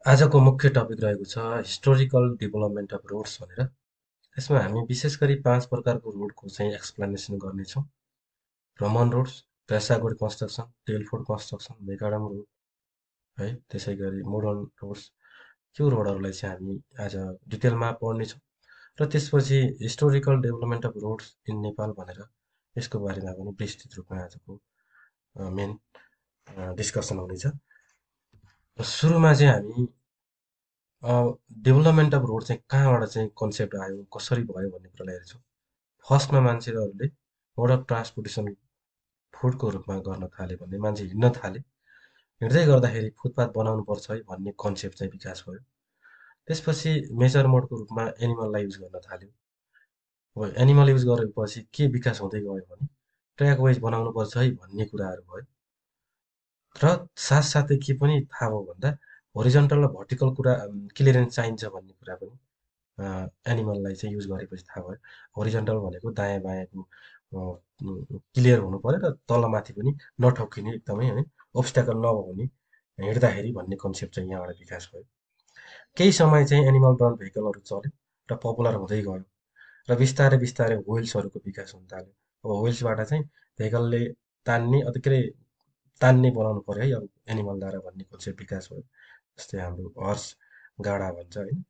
आजको मुख्य टपिक रहेको छ हिस्टोरिकल डेभलपमेन्ट अफ रोड्स भनेर। यसमा हामी विशेष गरी 5 प्रकारको रोडको चाहिँ एक्सप्लेनेसन गर्नेछौँ। रोमन रोड्स, पेसागोड construction, Telford construction, Macadam road है। त्यसै गरी मोडर्न रोड्स, यो रोडहरूलाई चाहिँ हामी आज डिटेलमा पढ्नेछौँ। र त्यसपछि historical development of roads in Nepal भनेर यसको बारेमा पनि विस्तृत रूपमा आजको मेन डिस्कसन हुनेछ। सुरुमा चाहिँ हामी डेभलपमेन्ट अफ रोड चाहिँ कहाँबाट चाहिँ कन्सेप्ट आयो, कसरी भयो भन्ने कुरालाई हेर्छौँ। फर्स्टमा मान्छेहरूले मोड अफ ट्रान्सपोर्टेसन फुटको रूपमा गर्न थाले भन्ने मान्छे हिँड्न थाले। हिँड्दै गर्दाखेरि फुटपाथ बनाउनुपर्छ है भन्ने कन्सेप्ट चाहिँ विकास भयो। त्यसपछि मेजर मोडको रूपमा एनिमललाई युज गर्न थाल्यो। अब एनिमल युज गरेपछि के विकास हुँदै गयो भने ट्र्याक वाइज बनाउनुपर्छ है भन्ने कुराहरू भयो। र साथसाथै के पनि थाहा भयो भन्दा होरिजन्टल र भर्टिकल कुरा क्लियरेन्स चाहिन्छ भन्ने कुरा पनि एनिमललाई चाहिँ युज गरेपछि थाहा भयो। होरिजन्टल भनेको दायाँ बायाँको क्लियर हुनु पर्यो र तलमाथि पनि नठोक्किने एकदमै है ओब्स्ट्याकल नहुने हिँड्दाखेरि भन्ने कन्सेप्ट चाहिँ यहाँबाट विकास भयो। केही समय चाहिँ एनिमल ड्रन भेहिकलहरू चल्यो र पपुलर हुँदै गयो र बिस्तारै बिस्तारै व्हिल्सहरूको विकास हुन थाल्यो। अब व्हिल्सबाट चाहिँ भेहिकलले तान्ने के अरे तान्ने बनाउनु पर्यो है अब एनिमलद्वारा भन्ने कन्सेप्ट विकास भयो। जस्तै हाम्रो हर्स गाडा भन्छ होइन।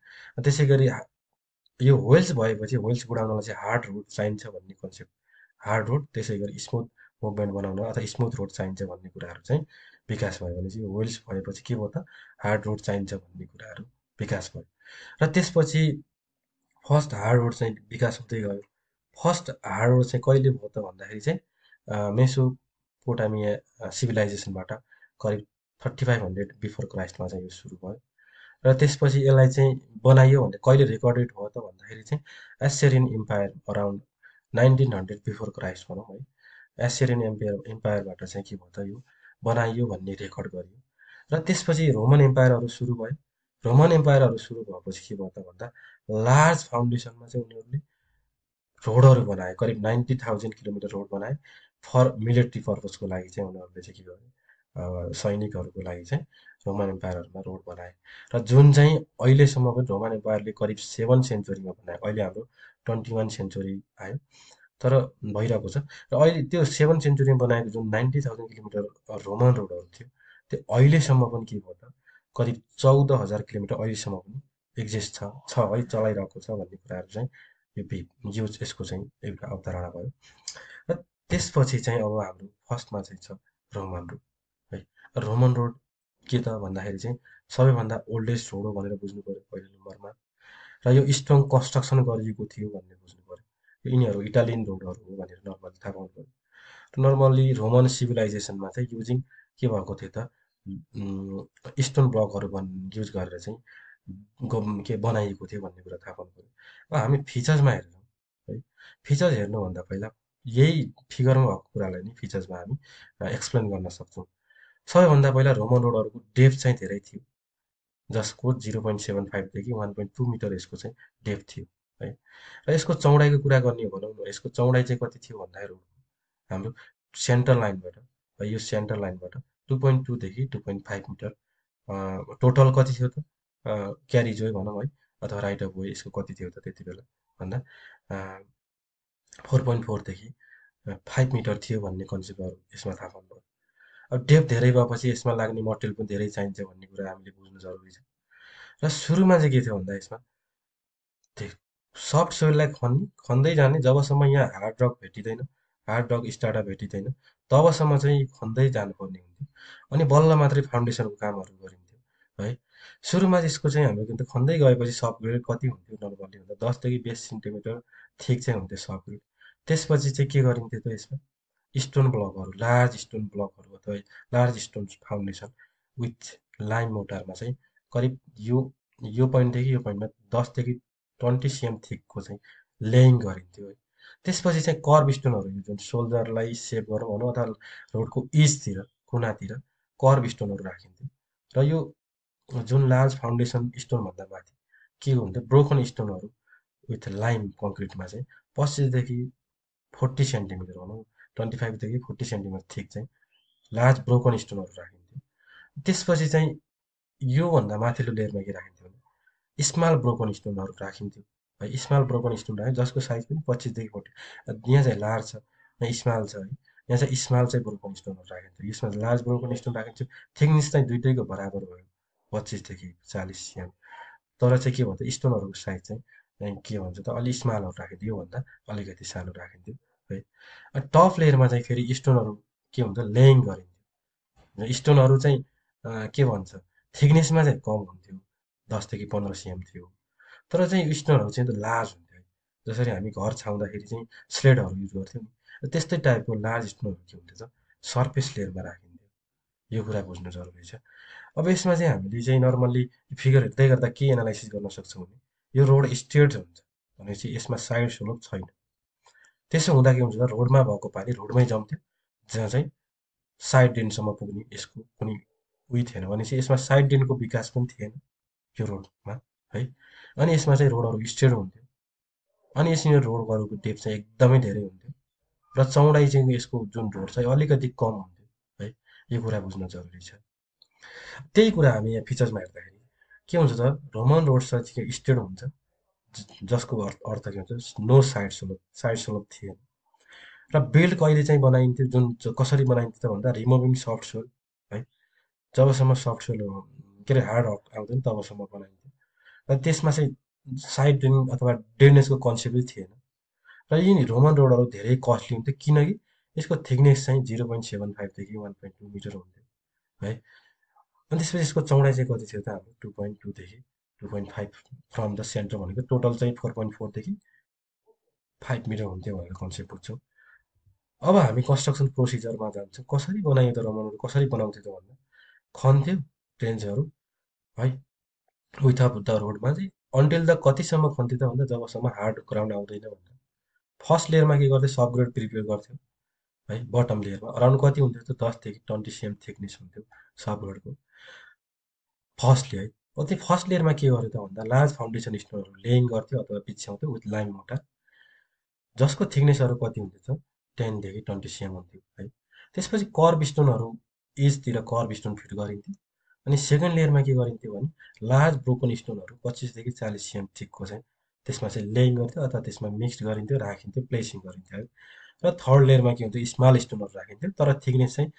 त्यसै गरी यो व्हिल्स भएपछि व्हिल्स बुढाउनलाई चाहिँ हार्ड रोड चाहिन्छ भन्ने कन्सेप्ट हार्ड रोड, त्यसै गरी स्मुथ मुभमेन्ट बनाउन अथवा स्मुथ रोड चाहिन्छ भन्ने कुराहरू चाहिँ विकास भयो। भनेपछि व्हिल्स भएपछि के भयो त हार्ड रोड चाहिन्छ भन्ने कुराहरू विकास भयो। र त्यसपछि फर्स्ट हार्ड रोड चाहिँ विकास हुँदै गयो। फर्स्ट हार्ड रोड चाहिँ कहिले भयो त भन्दाखेरि चाहिँ मेसोपोटामिया सिभिलाइजेसनबाट करिब 3500 बिफोर क्राइस्टमा चाहिँ यो सुरु भयो। र त्यसपछि यसलाई चाहिँ बनाइयो भने कहिले रेकर्डेड भयो त भन्दाखेरि चाहिँ एसेरियन इम्पायर अराउन्ड 1900 बिफोर क्राइस्ट भनौँ है। एसेरियन इम्पायरबाट चाहिँ के भयो त यो बनाइयो भन्ने रेकर्ड गरियो। र त्यसपछि रोमन इम्पायरहरू सुरु भयो। रोमन इम्पायरहरू सुरु भएपछि के भयो त भन्दा लार्ज फाउन्डेसनमा चाहिँ उनीहरूले रोडहरू बनाए। करिब 90,000 किलोमिटर रोड बनाए फर मिलिट्री पर्पजको लागि चाहिँ उनीहरूले चाहिँ के गर्यो सैनिकहरूको लागि चाहिँ रोमन एम्पायरहरूमा रोड बनाए। र जुन चाहिँ अहिलेसम्म पनि रोमन एम्पायरले करिब 7th सेन्चुरीमा बनाए। अहिले हाम्रो 21st सेन्चुरी आयो तर भइरहेको छ। र अहिले त्यो 7th सेन्चुरीमा बनाएको जुन 90,000 किलोमिटर रोमन रोडहरू थियो त्यो अहिलेसम्म पनि के भयो त करिब 14,000 किलोमिटर अहिलेसम्म पनि एक्जिस्ट छ है चलाइरहेको छ भन्ने कुराहरू चाहिँ यो युज यसको चाहिँ एउटा अवधारणा भयो। र त्यसपछि चाहिँ अब हाम्रो फर्स्टमा चाहिँ छ रोमन रोड है। रोमन रोड के त भन्दाखेरि चाहिँ सबैभन्दा ओल्डेस्ट रोड हो भनेर बुझ्नु पऱ्यो पहिलो नम्बरमा। र यो स्ट्रङ कन्स्ट्रक्सन गरिएको थियो भन्ने बुझ्नु पऱ्यो। यिनीहरू इटालियन रोडहरू हो भनेर नर्मली थाहा पाउनु पऱ्यो। नर्मल्ली रोमन सिभिलाइजेसनमा चाहिँ युजिङ के भएको थियो त स्टोन ब्लकहरू युज गरेर चाहिँ के बनाइएको थियो भन्ने कुरा थाहा पाउनु पऱ्यो। अब हामी फिचर्समा हेर्छौँ है। फिचर्स हेर्नुभन्दा पहिला यही फिगरमा भएको कुरालाई नै फिचर्समा हामी एक्सप्लेन गर्न सक्छौँ। सबैभन्दा पहिला रोमन रोडहरूको डेप्थ चाहिँ धेरै थियो जसको 0.75देखि 1.2 मिटर यसको चाहिँ डेप्थ थियो है। र यसको चौडाइको कुरा गर्ने हो भनौँ न यसको चौडाइ चाहिँ कति थियो भन्दाखेरि हाम्रो सेन्ट्रल लाइनबाट यो सेन्ट्रल लाइनबाट 2.2देखि 2.5 मिटर टोटल कति थियो त क्यारिज वे भनौँ है अथवा राइट अफ वे यसको कति थियो त त्यति बेला भन्दा 4.4देखि 5 मिटर थियो भन्ने कन्सेप्टहरू यसमा थाहा पाउनु। अब डेप्थ धेरै भएपछि यसमा लाग्ने मटेरियल पनि धेरै चाहिन्छ भन्ने कुरा हामीले बुझ्नु जरुरी छ। र सुरुमा चाहिँ के थियो भन्दा यसमा सफ्ट सोइललाई खन्दै जाने जबसम्म यहाँ हार्ड रक भेटिँदैन हार्ड रक स्टार्टअप भेटिँदैन तबसम्म चाहिँ खन्दै जानुपर्ने हुन्थ्यो। अनि बल्ल मात्रै फाउन्डेसनको कामहरू गरिन्थ्यो है। सुरुमा चाहिँ यसको चाहिँ हाम्रो त खन्दै गएपछि सफ्ट ग्रेड कति हुन्थ्यो नर्मली भन्दा 10देखि 20 सेन्टिमिटर थिक चाहिँ हुन्थ्यो सफ्ट ग्रेड। त्यसपछि चाहिँ के गरिन्थ्यो त यसमा स्टोन ब्लकहरू लार्ज स्टोन ब्लकहरू अथवा लार्ज स्टोन फाउन्डेसन विथ लाइम मोटारमा चाहिँ करिब यो पोइन्टदेखि यो पोइन्टमा 10देखि 20 cm थिकको चाहिँ लेइङ गरिन्थ्यो है। त्यसपछि चाहिँ कर्ब स्टोनहरू जुन सोल्जरलाई सेभ गरौँ भनौँ अथवा रोडको इजतिर कुनातिर कर्ब स्टोनहरू राखिन्थ्यो। र यो जुन लार्ज फाउन्डेसन स्टोनभन्दा माथि के हुन्थ्यो ब्रोकन स्टोनहरू विथ लाइम कङ्क्रिटमा चाहिँ 25देखि 40 सेन्टिमिटर भनौँ 25देखि 40 सेन्टिमिटर थिक चाहिँ लार्ज ब्रोकन स्टोनहरू राखिन्थ्यो। त्यसपछि चाहिँ योभन्दा माथिल्लो लेयरमा के राखिन्थ्यो भने स्मल ब्रोकन स्टोनहरू राखिन्थ्यो है। स्मल ब्रोकन स्टोन राख्यो जसको साइज पनि 25 देखि 40। यहाँ चाहिँ लार्ज छ, यहाँ स्मल छ है। यहाँ चाहिँ स्मल चाहिँ ब्रोकन स्टोनहरू राखिन्थ्यो, यसमा लार्ज ब्रोकन स्टोन राखिन्थ्यो। थिकनेस चाहिँ दुइटैको बराबर भयो, 25 देखि 40 cm। तर चाहिँ के भन्छ स्टोनहरूको साइज चाहिँ के भन्छ त अलि स्मलहरू राखिन्थ्यो, योभन्दा अलिकति सानो राखिन्थ्यो है। टप लेयरमा चाहिँ फेरि स्टोनहरू के हुन्छ लेइङ गरिन्थ्यो। स्टोनहरू चाहिँ के भन्छ थिकनेसमा चाहिँ कम हुन्थ्यो, 10 देखि 15 cm थियो। तर चाहिँ स्टोनहरू चाहिँ लार्ज हुन्थ्यो है। जसरी हामी घर छाउँदाखेरि चाहिँ स्लेटहरू युज गर्थ्यौँ नि, त्यस्तै टाइपको लार्ज स्टोनहरू के हुन्थ्यो त सर्फेस लेयरमा राखिन्थ्यो। यो कुरा बुझ्नु जरुरी छ। अब यसमा चाहिँ हामीले चाहिँ नर्मल्ली फिगर हेर्दै गर्दा के एनालाइसिस गर्न सक्छौँ भने यो रोड स्ट्रेट हुन्छ भनेपछि यसमा साइड स्लोप छैन। त्यसो हुँदा के हुन्छ त रोडमा भएको पानी रोडमै जम्थ्यो, जहाँ चाहिँ साइड डेनसम्म पुग्ने यसको कुनै उयो थिएन भनेपछि यसमा साइड डेनको विकास पनि थिएन यो रोडमा है। अनि यसमा चाहिँ रोडहरू स्ट्रेट हुन्थ्यो, अनि यसरी रोडहरूको डेप्थ चाहिँ एकदमै धेरै हुन्थ्यो र चौडाइ चाहिँ यसको जुन रोड छ अलिकति कम हुन्थ्यो है। यो कुरा बुझ्न जरुरी छ। त्यही कुरा हामी यहाँ फिचर्समा हेर्दाखेरि के हुन्छ त रोमन रोड चाहिँ स्ट्रेट हुन्छ, जसको अर्थ के हुन्छ नो साइड स्लोप थिएन। र बिल्ड कहिले चाहिँ बनाइन्थ्यो, कसरी बनाइन्थ्यो त भन्दा रिमुभिङ सफ्ट सोल है। जबसम्म सफ्ट सोल के अरे हार्ड रक आउँदैन तबसम्म बनाइन्थ्यो। र त्यसमा चाहिँ साइड ड्रेन अथवा ड्रेनेजको कन्सेप्टै थिएन। र यी रोमन रोडहरू धेरै कस्टली हुन्थ्यो किनकि यसको थिकनेस चाहिँ 0.75 देखि 1.2 मिटर हुन्थ्यो है। अनि त्यसपछि यसको चौडाइ चाहिँ कति थियो त हाम्रो 2.2 देखि 2.5 फ्रम द सेन्टर भनेको टोटल चाहिँ 4.4 देखि 5 मिटर हुन्थ्यो भनेर कन्सेप्ट बुझ्छौँ। अब हामी कन्स्ट्रक्सन प्रोसिजरमा जान्छौँ। कसरी बनायो त रोमन रोड, कसरी बनाउँथ्यो त भन्दा खन्थ्यो ट्रेन्चहरू है विथ अफ द रोडमा चाहिँ अन्टिल द कतिसम्म खन्थ्यो त भन्दा जबसम्म हार्ड ग्राउन्ड आउँदैन भन्दा। फर्स्ट लेयरमा के गर्थ्यो सब ग्रेड प्रिपेयर गर्थ्यो है। बटम लेयरमा अराउन्ड कति हुन्थ्यो त 10 देखि 20 cm थिकनेस हुन्थ्यो सब ग्रेडको फर्स्ट लेयर। अब त्यो फर्स्ट लेयरमा के गर्यो त भन्दा लार्ज फाउन्डेसन स्टोनहरू लेइङ गर्थ्यो अथवा बिछ्याउँथ्यो विथ लाइम मोटर, जसको थिकनेसहरू कति हुन्थ्यो त 10 देखि 20 cm हुन्थ्यो है। त्यसपछि कर्ब स्टोनहरू एजतिर कर्ब स्टोन फिट गरिन्थ्यो। अनि सेकेन्ड लेयरमा के गरिन्थ्यो भने लार्ज ब्रोकन स्टोनहरू 25 देखि 40 cm थिकको चाहिँ त्यसमा चाहिँ लेइङ गर्थ्यो अथवा त्यसमा मिक्स गरिन्थ्यो, राखिन्थ्यो, प्लेसिङ गरिन्थ्यो है। र थर्ड लेयरमा के हुन्थ्यो स्मल स्टोनहरू राखिन्थ्यो, तर थिकनेस चाहिँ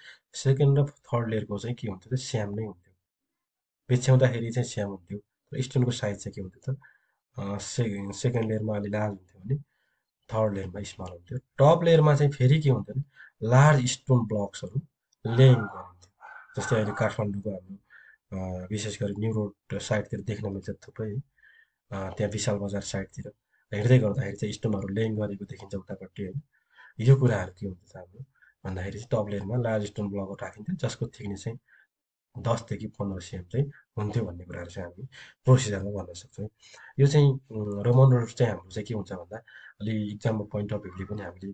सेकेन्ड र थर्ड लेयरको चाहिँ के हुन्थ्यो त सेम नै हुन्थ्यो, बिछ्याउँदाखेरि चाहिँ सेम हुन्थ्यो। र स्टोनको साइज चाहिँ के हुन्थ्यो त सेकेन्ड लेयरमा अलि लार्ज हुन्थ्यो भने थर्ड लेयरमा स्मल हुन्थ्यो। टप लेयरमा चाहिँ फेरि के हुन्थ्यो भने लार्ज स्टोन ब्लक्सहरू लेइङ गरिन्थ्यो। जस्तै अहिले काठमाडौँको हाम्रो विशेष गरी न्यु रोड साइडतिर देख्न मिल्छ थुप्रै है। त्यहाँ विशाल बजार साइडतिर हिँड्दै गर्दाखेरि चाहिँ स्टोनहरू लेइङ गरेको देखिन्छ उतापट्टि होइन। यो कुराहरू के हुन्छ हाम्रो भन्दाखेरि चाहिँ टप लेयरमा लार्ज स्टोन ब्लकहरू राखिन्थ्यो जसको थिकनेस चाहिँ 10 देखि 15 cm चाहिँ हुन्थ्यो भन्ने कुराहरू चाहिँ हामी प्रोसिजरमा भन्न सक्छौँ। यो चाहिँ रोमन रोड चाहिँ हाम्रो चाहिँ के हुन्छ भन्दा अलि इक्जामको पोइन्ट अफ भ्यूले पनि हामीले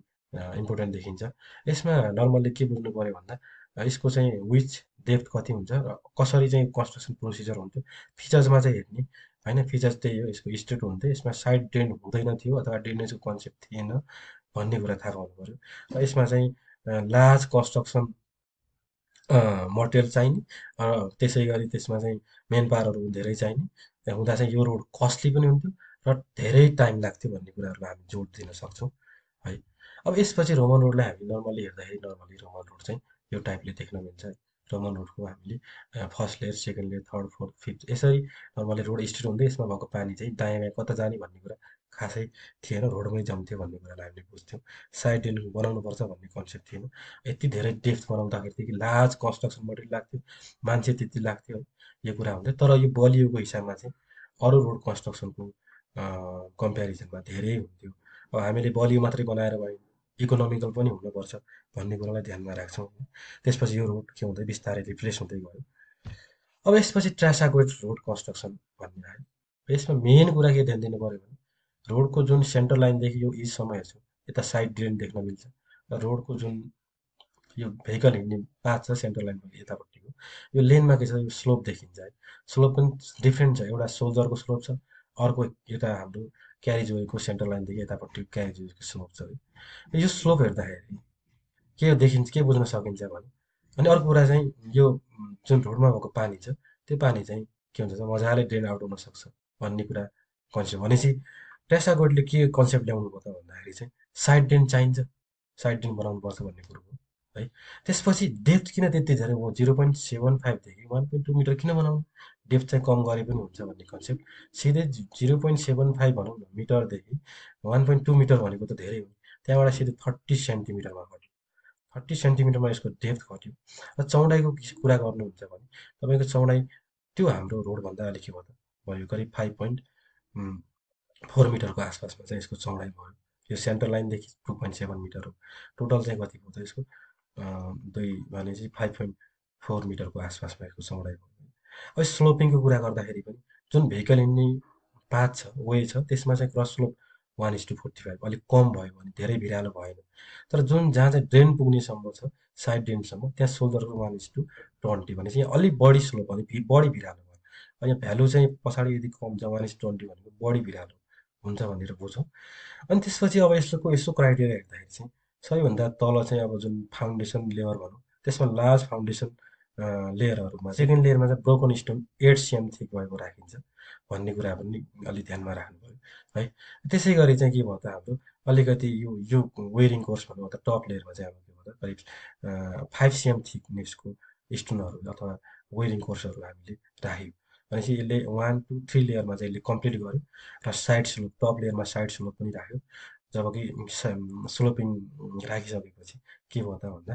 इम्पोर्टेन्ट देखिन्छ। यसमा नर्मल्ली के बुझ्नु पऱ्यो भन्दा यसको चाहिँ विच डेप्थ कति हुन्छ र कसरी चाहिँ कन्स्ट्रक्सन प्रोसिजर हुन्थ्यो फिचर्समा चाहिँ हेर्ने होइन। फिचर्स त्यही हो, यसको स्ट्रेट हुन्थ्यो, यसमा साइड ड्रेन हुँदैन थियो अथवा ड्रेनेजको कन्सेप्ट थिएन भन्ने कुरा थाहा पाउनु पऱ्यो। र यसमा चाहिँ लार्ज कन्स्ट्रक्सन मटेरियल चाहिने त्यसै गरी त्यसमा चाहिँ मेन पावरहरू धेरै चाहिने हुँदा चाहिँ यो रोड कस्टली पनि हुन्थ्यो र धेरै टाइम लाग्थ्यो भन्ने कुराहरूलाई हामी जोड दिन सक्छौँ है। अब यसपछि रोमन रोडलाई हामी नर्मली हेर्दाखेरि नर्मली रोमन रोड चाहिँ यो टाइपले देख्न मिल्छ है। रोमन रोडको हामीले first layer second layer third fourth fifth यसरी नर्मली रोड स्ट्रेट हुँदै यसमा भएको पानी चाहिँ दायाँ बायाँ कता जाने भन्ने कुरा खासै थिएन, रोडमै जम्थ्यो भन्ने कुरालाई हामीले बुझ्थ्यौँ। साइड ड्रेन बनाउनुपर्छ भन्ने कन्सेप्ट थिएन। यति धेरै डेप्थ बनाउँदाखेरिदेखि लार्ज कन्स्ट्रक्सन मटेरियल लाग्थ्यो, मान्छे त्यति लाग्थ्यो है। यो कुरा हुन्थ्यो तर यो बलियोको हिसाबमा चाहिँ अरू रोड कन्स्ट्रक्सनको कम्पेरिजनमा धेरै हुन्थ्यो। अब हामीले बलियो मात्रै बनाएर भएन, इकोनोमिकल पनि हुनुपर्छ भन्ने कुरालाई ध्यानमा राख्छौँ। त्यसपछि यो रोड के हुँदै बिस्तारै रिप्लेस हुँदै गयो। अब यसपछि ट्रासागोइड रोड कन्स्ट्रक्सन भन्ने आयो। यसमा मेन कुरा के ध्यान दिनु पऱ्यो भने रोडको जुन सेन्टर लाइनदेखि यो इजसम्म हेर्छौँ यता साइड ड्रेन देख्न मिल्छ र रोडको जुन यो भेहिकल हिँड्ने पाथ छ सेन्टर लाइनको यतापट्टिको यो लेनमा के छ यो स्लोप देखिन्छ है। स्लोप पनि डिफ्रेन्ट छ, एउटा सोल्जरको स्लोप छ, अर्को यता हाम्रो क्यारेज वेको सेन्टर लाइनदेखि यतापट्टि क्यारेज वेको स्लोप छ है। यो स्लोप हेर्दाखेरि के देखिन्छ, के बुझ्न सकिन्छ भने अनि अर्को कुरा चाहिँ यो जुन रोडमा भएको पानी छ त्यो पानी चाहिँ के हुन्छ त मजाले ड्रेन आउट हुन सक्छ भन्ने कुरा कन्सेप्ट भनेपछि टेसागोडले के कन्सेप्ट ल्याउनु भयो त भन्दाखेरि चाहिँ साइड ड्रेन चाहिन्छ, साइड ड्रेन बनाउनुपर्छ भन्ने कुरो हो है। त्यसपछि डेप्थ किन त्यति धेरै हो 0.75देखि 1.2 मिटर किन बनाउनु, डेप्थ चाहिँ कम गरे पनि हुन्छ भन्ने कन्सेप्ट सिधै 0.75 भनौँ न मिटरदेखि 1.2 मिटर भनेको त धेरै हो, त्यहाँबाट सिधै 30 सेन्टिमिटरमा घट्यो, 30 सेन्टिमिटरमा यसको डेप्थ घट्यो। र चौडाइको कुरा गर्नुहुन्छ भने तपाईँको चौडाइ त्यो हाम्रो रोडभन्दा अलिक के भयो त भयो करिब 5.4 मिटरको आसपासमा चाहिँ यसको चौडाइ भयो। यो सेन्टर लाइनदेखि 2.7 मिटर हो, टोटल चाहिँ कति भयो त यसको दुई भनेपछि 5.4 मिटरको आसपासमा यसको चौडाइ भयो। अब स्लोपिङको कुरा गर्दाखेरि पनि जुन भेहिकल हिँड्ने पाथ छ वे छ त्यसमा चाहिँ क्रस स्लोप 1:45 अलिक कम भयो भने धेरै भिरालो भएन। तर जुन जहाँ चाहिँ ड्रेन पुग्नेसम्म छ साइड ड्रेनसम्म त्यहाँ सोल्डरको 1:20 भनेपछि यहाँ अलिक बढी स्लोप भने बढी भिरालो भयो। अनि यहाँ भ्यालु चाहिँ पछाडि यदि कम छ 1:20 भनेको बढी भिरालो हुन्छ भनेर बुझौँ। अनि त्यसपछि अब यसो क्राइटेरिया हेर्दाखेरि चाहिँ सबैभन्दा तल चाहिँ अब जुन फाउन्डेसन लेयर भनौँ त्यसमा लार्ज फाउन्डेसन लेयरहरूमा सेकेन्ड लेयरमा चाहिँ ब्रोकन स्टोन 8 cm थिक भएको राखिन्छ भन्ने कुरा पनि अलिक ध्यानमा राख्नु पऱ्यो है। त्यसै गरी चाहिँ के भयो त हाम्रो अलिकति यो वेयरिङ कोर्स भनौँ त टप लेयरमा चाहिँ अब के भयो त करिब 5 cm थिकनेसको स्टोनहरू अथवा वेयरिङ कोर्सहरू हामीले राख्यौँ भनेपछि यसले 1 2 3 लेयरमा चाहिँ यसले कम्प्लिट गर्यो र साइड स्लोप टप लेयरमा साइड स्लोप पनि राख्यो। जबकि स्लोपिङ राखिसकेपछि के भयो त भन्दा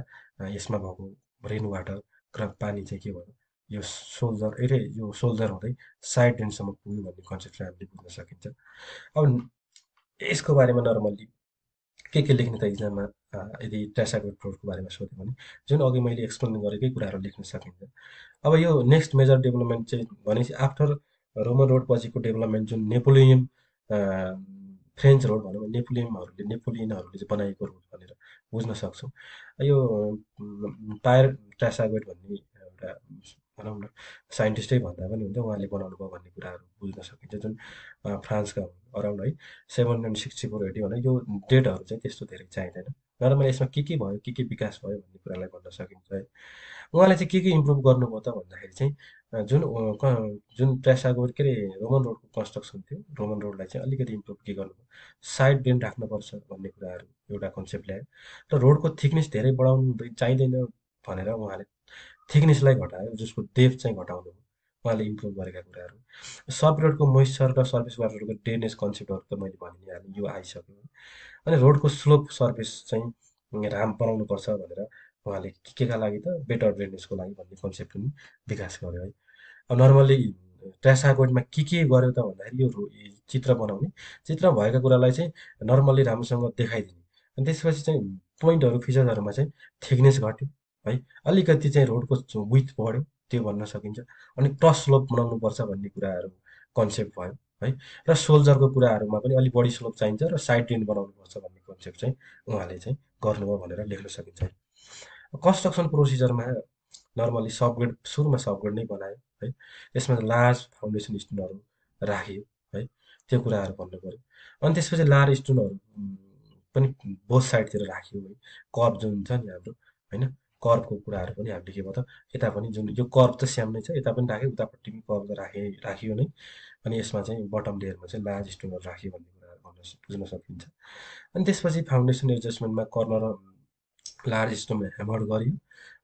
यसमा भएको रेन वाटर र पानी चाहिँ के भयो यो सोल्जर हुँदै साइड ड्रेनसम्म पुग्यो भन्ने कन्सेप्ट चाहिँ हामीले बुझ्न सकिन्छ। अब यसको बारेमा नर्मल्ली के लेख्ने त इक्जाममा यदि ट्रासागोड फ्लोडको बारेमा सोध्यो भने जुन अघि मैले एक्सप्लेन गरेकै कुराहरू लेख्न सकिन्छ। अब यो नेक्स्ट मेजर डेभलपमेन्ट चाहिँ भनेपछि आफ्टर रोमन रोड पछिको डेभलपमेन्ट जुन नेपोलियन फ्रेन्च रोड भनौँ नेपोलियनहरूले चाहिँ बनाएको रोड भनेर बुझ्न सक्छौँ। यो पायर ट्रासागोड भन्ने एउटा भनौँ न साइन्टिस्टै भन्दा पनि हुन्छ उहाँले बनाउनु भयो भन्ने कुराहरू बुझ्न सकिन्छ। जुन फ्रान्सका अराउन्ड है 764 भने यो डेटहरू चाहिँ त्यस्तो धेरै चाहिँदैन। नर्मली यसमा के भयो के विकास भयो भन्ने कुरालाई भन्न सकिन्छ है। उहाँले चाहिँ के इम्प्रुभ गर्नुभयो त भन्दाखेरि चाहिँ जुन ट्रासागोड के अरे रोमन रोडको कन्स्ट्रक्सन थियो रोमन रोडलाई चाहिँ अलिकति इम्प्रुभ के गर्नुभयो साइड ड्रेन राख्नुपर्छ भन्ने कुराहरू एउटा कन्सेप्ट ल्यायो र रोडको थिकनेस धेरै बढाउनु चाहिँदैन भनेर उहाँले थिकनेसलाई घटायो जसको डेप्थ चाहिँ घटाउनु भयो उहाँले इम्प्रुभ गरेका कुराहरू। सब रोडको मोइस्चर र सर्भिस वाटरको ड्रेनेज कन्सेप्टहरू त मैले भनि नै हालेँ यो आइसक्यो। अनि रोडको स्लोप सर्भिस चाहिँ राम बनाउनुपर्छ भनेर उहाँले केका लागि त बेटर ड्रेनेजको लागि भन्ने कन्सेप्ट पनि विकास गर्यो है। अब नर्मल्ली ट्रासागोडमा के गर्यो त भन्दाखेरि यो चित्र बनाउने चित्र भएका कुरालाई चाहिँ नर्मल्ली राम्रोसँग देखाइदिने अनि त्यसपछि चाहिँ पोइन्टहरू फिचर्सहरूमा चाहिँ थिकनेस घट्यो है, अलिकति चाहिँ रोडको विथ बढ्यो त्यो भन्न सकिन्छ। अनि क्रस स्लोप बनाउनुपर्छ भन्ने कुराहरू कन्सेप्ट भयो है। र सोल्जरको कुराहरूमा पनि अलिक बढी स्लोप चाहिन्छ र साइड ड्रेन बनाउनुपर्छ भन्ने कन्सेप्ट चाहिँ उहाँले चाहिँ गर्नुभयो भनेर लेख्न सकिन्छ है। कन्स्ट्रक्सन प्रोसिजरमा नर्मली सबग्रेड सुरुमा सबग्रेड नै बनायो है, त्यसमा लार्ज फाउन्डेसन स्टोनहरू राखियो है, त्यो कुराहरू भन्नु पऱ्यो। अनि त्यसपछि लार्ज स्टोनहरू पनि बोथ साइडतिर राखियो है, कर्भ जुन छ नि हाम्रो होइन कर्भको कुराहरू पनि हामीले के भयो त यता पनि जुन यो कर्भ त स्याम नै छ यता पनि राख्यो उतापट्टि पनि कर्भ त राखियो नै। अनि यसमा चाहिँ बटम लेयरमा चाहिँ लार्ज स्टोनहरू राखियो भन्ने कुराहरू बुझ्न सकिन्छ। अनि त्यसपछि फाउन्डेसन एडजस्टमेन्टमा कर्नर लार्ज स्टोन ह्यामर गरियो,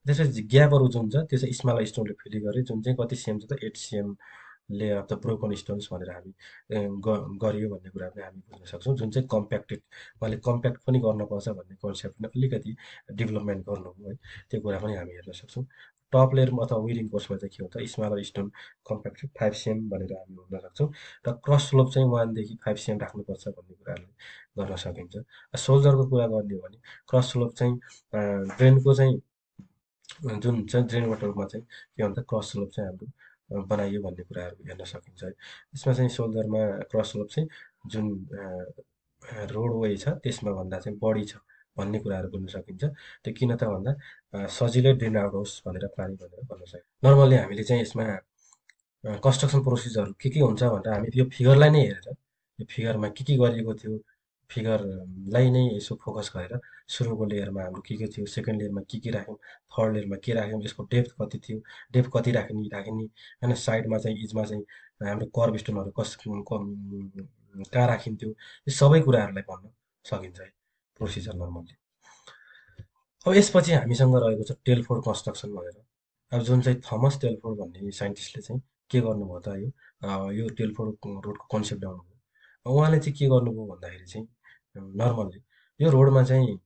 त्यसपछि ग्यापहरू जुन छ त्यो चाहिँ स्मल स्टोनले फिल गर्यो जुन चाहिँ कति सेम छ त 8 cm layer of the broken stones भनेर हामी गरियो भन्ने कुरा पनि हामी बुझ्न सक्छौँ। जुन चाहिँ कम्प्याक्टेड उहाँले कम्प्याक्ट पनि गर्नुपर्छ भन्ने कन्सेप्ट पनि अलिकति डेभलपमेन्ट गर्नुभयो है, त्यो कुरा पनि हामी हेर्न सक्छौँ। टप लेयरमा अथवा विरिङ कोर्समा चाहिँ के हुन्छ स्मल स्टोन कम्प्याक्टेड 5 cm भनेर हामी भन्न सक्छौँ र क्रस स्लोप चाहिँ 1 देखि 5 cm राख्नुपर्छ भन्ने कुरालाई गर्न सकिन्छ। सोल्जरको कुरा गर्ने हो भने क्रस स्लोप चाहिँ ड्रेनको चाहिँ जुन चाहिँ ड्रेन वाटरमा चाहिँ के भन्छ क्रस स्लोप चाहिँ हाम्रो बनाइयो भन्ने कुराहरू हेर्न सकिन्छ है। यसमा चाहिँ सोल्जरमा क्रस स्लोप चाहिँ जुन रोडवे छ त्यसमा भन्दा चाहिँ बढी छ भन्ने कुराहरू बुझ्न सकिन्छ। त्यो किन त भन्दा सजिलै ड्रेन आउट होस् भनेर पानी भनेर भन्न सकिन्छ। नर्मल्ली हामीले चाहिँ यसमा कन्स्ट्रक्सन प्रोसिजरहरू के हुन्छ भनेर हामी यो फिगरलाई नै हेरेर यो फिगरमा के गरिएको थियो फिगरलाई नै यसो फोकस गरेर सुरुको लेयरमा हाम्रो के थियो, सेकेन्ड लेयरमा के राख्यौँ, थर्ड लेयरमा के राख्यौँ, यसको डेप्थ कति थियो, डेप्थ कति राख्ने राख्ने होइन, साइडमा चाहिँ इजमा चाहिँ हाम्रो कर्ब स्टोनहरू कहाँ राखिन्थ्यो, यो सबै कुराहरूलाई भन्न सकिन्छ है प्रोसिजर नर्मल्ली। अब यसपछि हामीसँग रहेको छ टेलफोर्ड कन्स्ट्रक्सन भनेर। अब जुन चाहिँ थमस टेलफोर्ड भन्ने साइन्टिस्टले चाहिँ के गर्नुभयो त यो टेलफोर्ड रोडको कन्सेप्ट ल्याउनुभयो। उहाँले चाहिँ के गर्नुभयो भन्दाखेरि चाहिँ नर्मल्ली यो रोडमा चाहिँ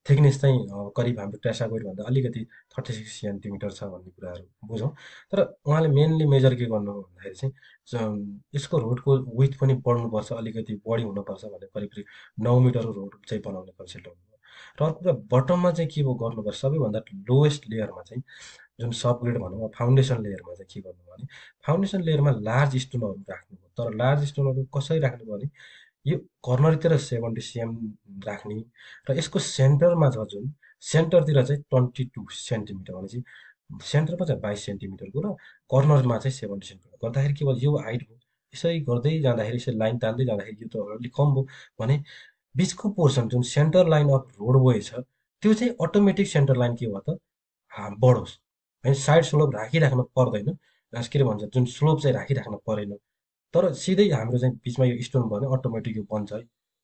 थिकनेस चाहिँ करिब हाम्रो ट्रासागोइडभन्दा अलिकति 36 सेन्टिमिटर छ भन्ने कुराहरू बुझौँ। तर उहाँले मेनली मेजर के गर्नुभयो भन्दाखेरि चाहिँ यसको रोडको विथ पनि बढ्नुपर्छ, अलिकति बढी हुनुपर्छ भनेर करिब करिब 9 मिटरको रोड चाहिँ बनाउने कन्सेप्ट ल्याउनुभयो। र अर्को कुरा बटममा चाहिँ के गर्नुपर्छ, सबैभन्दा लोएस्ट लेयरमा चाहिँ जुन सब ग्रेड भनौँ, फाउन्डेसन लेयरमा चाहिँ के गर्नु भने फाउन्डेसन लेयरमा लार्ज स्टोनहरू राख्नु। तर लार्ज स्टोनहरू कसरी राख्नु भने यो कर्नरतिर 70 सिएम राख्ने र यसको सेन्टरमा छ जुन सेन्टरतिर चाहिँ 22 सेन्टिमिटर भनेपछि सेन्टरमा चाहिँ 22 सेन्टिमिटरको र कर्नरमा चाहिँ 70 सेन्टिमिटर गर्दाखेरि के भयो, यो हाइट भयो। यसरी गर्दै जाँदाखेरि यसरी लाइन तान्दै जाँदाखेरि यो त अलिक कम भयो भने बिचको पोर्सन जुन सेन्टर लाइन अफ रोडवे छ त्यो चाहिँ अटोमेटिक सेन्टर लाइन के भयो त बढोस् है, साइड स्लोप राखिराख्नु पर्दैन। के अरे भन्छ जुन स्लोप चाहिँ राखिराख्नु परेन, तर सिधै हाम्रो चाहिँ बिचमा यो स्टोन भयो भने अटोमेटिक यो बन्छ है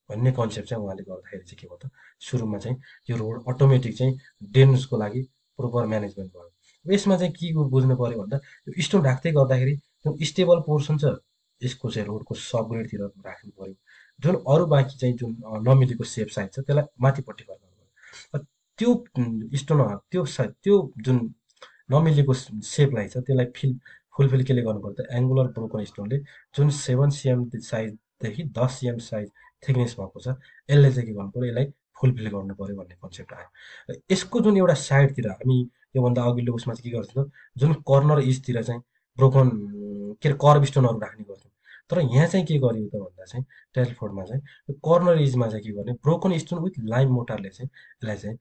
भन्ने कन्सेप्ट चाहिँ उहाँले गर्दाखेरि चाहिँ के भयो त सुरुमा चाहिँ यो रोड अटोमेटिक चाहिँ ड्रेनेजको लागि प्रोपर म्यानेजमेन्ट भयो। यसमा चाहिँ के बुझ्नु पऱ्यो भन्दा यो स्टोन राख्दै गर्दाखेरि जुन स्टेबल पोर्सन छ यसको चाहिँ रोडको सबग्रेडतिर राख्नु पऱ्यो। जुन अरू बाँकी चाहिँ जुन नमिलेको सेप साइज छ त्यसलाई माथिपट्टि फर्काउनु पऱ्यो। त्यो स्टोन त्यो जुन नमिलेको सेपलाई छ त्यसलाई फुलफिल केले गर्नुपर्छ त एङ्गुलर ब्रोकन स्टोनले जुन 7 सिएम साइजदेखि 10 सिएम साइज थिकनेस भएको छ यसले चाहिँ के गर्नु पऱ्यो, यसलाई फुलफिल गर्नु पऱ्यो भन्ने कन्सेप्ट आयो। र यसको जुन एउटा साइडतिर हामी योभन्दा अघिल्लो उसमा चाहिँ के गर्थ्यौँ जुन कर्नर इजतिर चाहिँ ब्रोकन के अरे कर्ब स्टोनहरू राख्ने गर्थ्यौँ। तर यहाँ चाहिँ के गरियो त भन्दा चाहिँ टेलफोर्डमा चाहिँ कर्नर इजमा चाहिँ के गर्ने ब्रोकन स्टोन विथ लाइम मोटारले चाहिँ यसलाई चाहिँ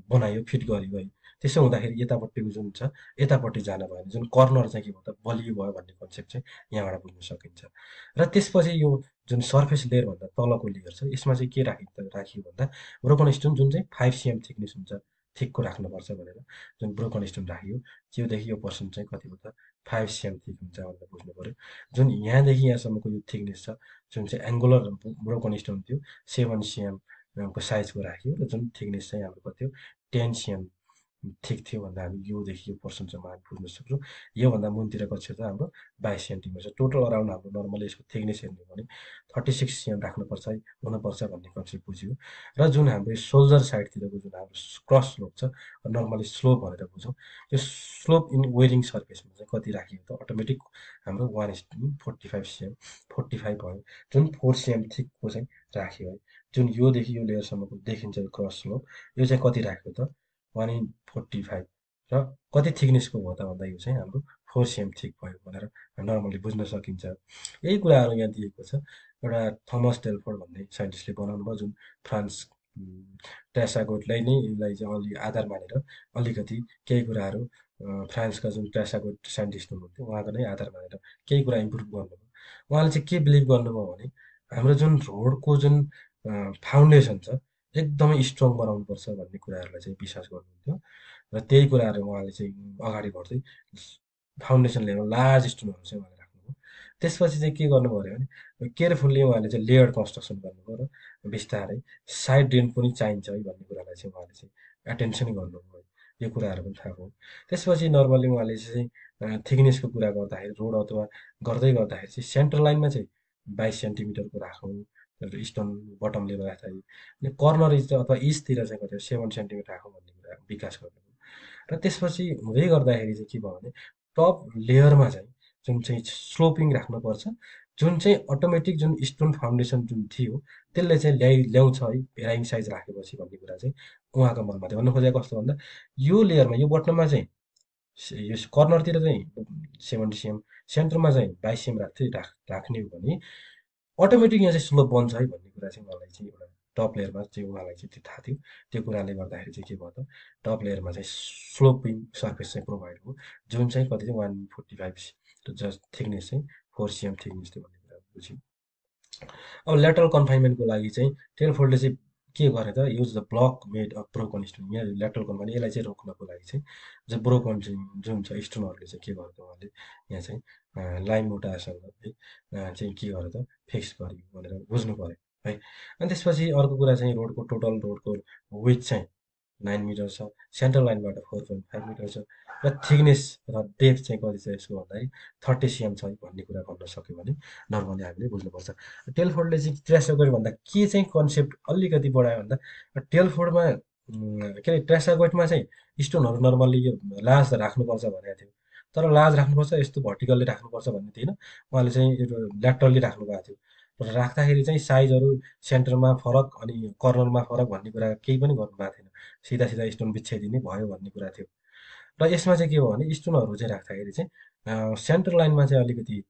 बनायो, फिट गरियो है। त्यसो हुँदाखेरि यतापट्टिको जुन छ यतापट्टि जान भयो भने जुन कर्नर चाहिँ के भयो त बलियो भयो भन्ने कन्सेप्ट चाहिँ यहाँबाट बुझ्न सकिन्छ। र त्यसपछि यो जुन सर्फेस लेयरभन्दा तलको लेयर छ यसमा चाहिँ के राखियो भन्दा ब्रोकन स्टोन जुन चाहिँ 5 सिएम थिकनेस हुन्छ, थिकको राख्नुपर्छ भनेर जुन ब्रोकन स्टोन राखियो त्योदेखि यो पर्सन चाहिँ कति भयो त 5 सिएम थिक हुन्छ भनेर बुझ्नु पऱ्यो। जुन यहाँदेखि यहाँसम्मको यो थिकनेस छ जुन चाहिँ एङ्गुलर ब्रोकन स्टोन थियो 7 सिएम को साइजको राख्यो र जुन थिकनेस चाहिँ हाम्रो कति थियो 10 सिएम ठिक थियो भन्दा हामी योदेखि यो पर्सनसम्म हामी बुझ्न सक्छौँ। योभन्दा मुनतिरको क्षेत्र हाम्रो 22 सेन्टिमिटर छ। टोटल अराउन्ड हाम्रो नर्मली यसको थिकनेस हेर्ने हो भने 36 सिएम राख्नुपर्छ है हुनुपर्छ भन्ने कन्सेप्ट बुझ्यो। र जुन हाम्रो सोल्जर साइडतिरको जुन हाम्रो क्रस स्लोप छ नर्मली स्लोप भनेर बुझौँ, यो स्लोप इन वेरिङ सर्फेसमा चाहिँ कति राखियो त अटोमेटिक हाम्रो 1:45 सिएम 45 भयो। जुन 4 सिएम थिकको चाहिँ राख्यो है। जुन योदेखि यो लेयरसम्मको देखिन्छ यो क्रस स्लोप यो चाहिँ कति राख्यो त 1:45 र कति थिकनेसको भयो त भन्दा यो चाहिँ हाम्रो 4 सिएम थिक भयो भनेर नर्मली बुझ्न सकिन्छ। यही कुराहरू यहाँ दिएको छ। एउटा थमस टेलफोर्ड भन्ने साइन्टिस्टले बनाउनु भयो जुन फ्रान्स ट्रासागोटलाई नै यसलाई चाहिँ अलि आधार मानेर अलिकति केही कुराहरू फ्रान्सका जुन ट्रासागोट साइन्टिस्ट हुनुहुन्थ्यो उहाँको नै आधार मानेर केही कुरा इम्प्रुभ गर्नुभयो। उहाँले चाहिँ के बिलिभ गर्नुभयो भने हाम्रो जुन रोडको जुन फाउन्डेसन छ एकदमै स्ट्रङ बनाउनुपर्छ भन्ने कुराहरूलाई चाहिँ विश्वास गर्नुहुन्थ्यो। र त्यही कुराहरू उहाँले चाहिँ अगाडि बढ्दै फाउन्डेसन लेभल लार्ज स्टोनहरू चाहिँ उहाँले राख्नुभयो। त्यसपछि चाहिँ के गर्नुभयो अरे भने केयरफुल्ली उहाँले चाहिँ लेयर्ड कन्स्ट्रक्सन गर्नुभयो र बिस्तारै साइड ड्रेन पनि चाहिन्छ है भन्ने कुरालाई चाहिँ उहाँले चाहिँ एटेन्सन गर्नुभयो। यो कुराहरू पनि थाहा भयो। त्यसपछि नर्मली उहाँले चाहिँ थिकनेसको कुरा गर्दाखेरि रोड अथवा गर्दै गर्दाखेरि चाहिँ सेन्ट्रल लाइनमा चाहिँ 22 सेन्टिमिटरको राखौँ स्टोन बटम लेभल राख्दाखेरि अनि कर्नर इज अथवा इजतिर चाहिँ कति 7 सेन्टिमिटर राखौँ भन्ने कुरा विकास गर्नुभयो। र त्यसपछि हुँदै गर्दाखेरि चाहिँ के भयो भने टप लेयरमा चाहिँ जुन चाहिँ स्लोपिङ राख्नुपर्छ, जुन चाहिँ अटोमेटिक जुन स्टोन फाउन्डेसन जुन थियो त्यसले चाहिँ ल्याउँछ है भेराइङ साइज राखेपछि भन्ने कुरा चाहिँ उहाँको मनमा थियो। भन्नु खोजेको कस्तो भन्दा यो लेयरमा यो बटनमा चाहिँ यो कर्नरतिर चाहिँ 70 सिएम सेन्टरमा चाहिँ 22 सिएम राख्ने हो भने अटोमेटिक यहाँ चाहिँ स्लोप बन्छ है भन्ने कुरा चाहिँ उहाँलाई चाहिँ एउटा टप लेयरमा चाहिँ उहाँलाई चाहिँ त्यो थाहा थियो। त्यो कुराले गर्दाखेरि चाहिँ के भयो त टप लेयरमा चाहिँ स्लोपिङ सर्फेस चाहिँ प्रोभाइड हो जुन चाहिँ कति चाहिँ 145 जस्ट थिकनेस चाहिँ 4 सिएम थिकनेस थियो भन्ने कुरा बुझ्यौँ। अब ल्याटरल कन्फाइनमेन्टको लागि चाहिँ टेलफोर्डले चाहिँ के गरे त, use the block made of broken stone. यहाँ ल्याटरल कन्फाइन यसलाई चाहिँ रोक्नको लागि चाहिँ ब्रोकन चाहिँ जुन छ स्टोनहरूले चाहिँ के गर्यो त उहाँले यहाँ चाहिँ लाइम मोटारसँग है चाहिँ के गर्यो त फिक्स गर्यो भनेर बुझ्नु पऱ्यो है। अनि त्यसपछि अर्को कुरा चाहिँ रोडको टोटल रोडको विथ चाहिँ 9 मिटर छ, सेन्ट्रल लाइनबाट 4.5 मिटर छ, र थिकनेस र डेप्थ चाहिँ कति छ यसको भन्दाखेरि 30 cm छ भन्ने कुरा गर्न सक्यो भने नर्मली हामीले बुझ्नुपर्छ। टेलफोर्डले चाहिँ ट्रेसर भन्दा के चाहिँ कन्सेप्ट अलिकति बढायो भन्दा टेलफोर्डमा के अरे ट्रेसर चाहिँ स्टोनहरू नर्मल्ली यो लाज राख्नुपर्छ भनेको थियो, तर लाज राख्नुपर्छ यस्तो भर्टिकल्ली राख्नुपर्छ भन्ने थिएन, उहाँले चाहिँ यो ल्याटरली राख्नु भएको थियो। र राख्दाखेरि चाहिँ साइजहरू सेन्टरमा फरक अनि कर्नरमा फरक भन्ने कुरा केही पनि गर्नुभएको थिएन, सिधा सिधा स्टोन बिछ्याइदिने भयो भन्ने कुरा थियो। र यसमा चाहिँ के भयो भने स्टोनहरू चाहिँ राख्दाखेरि चाहिँ सेन्टर लाइनमा चाहिँ अलिकति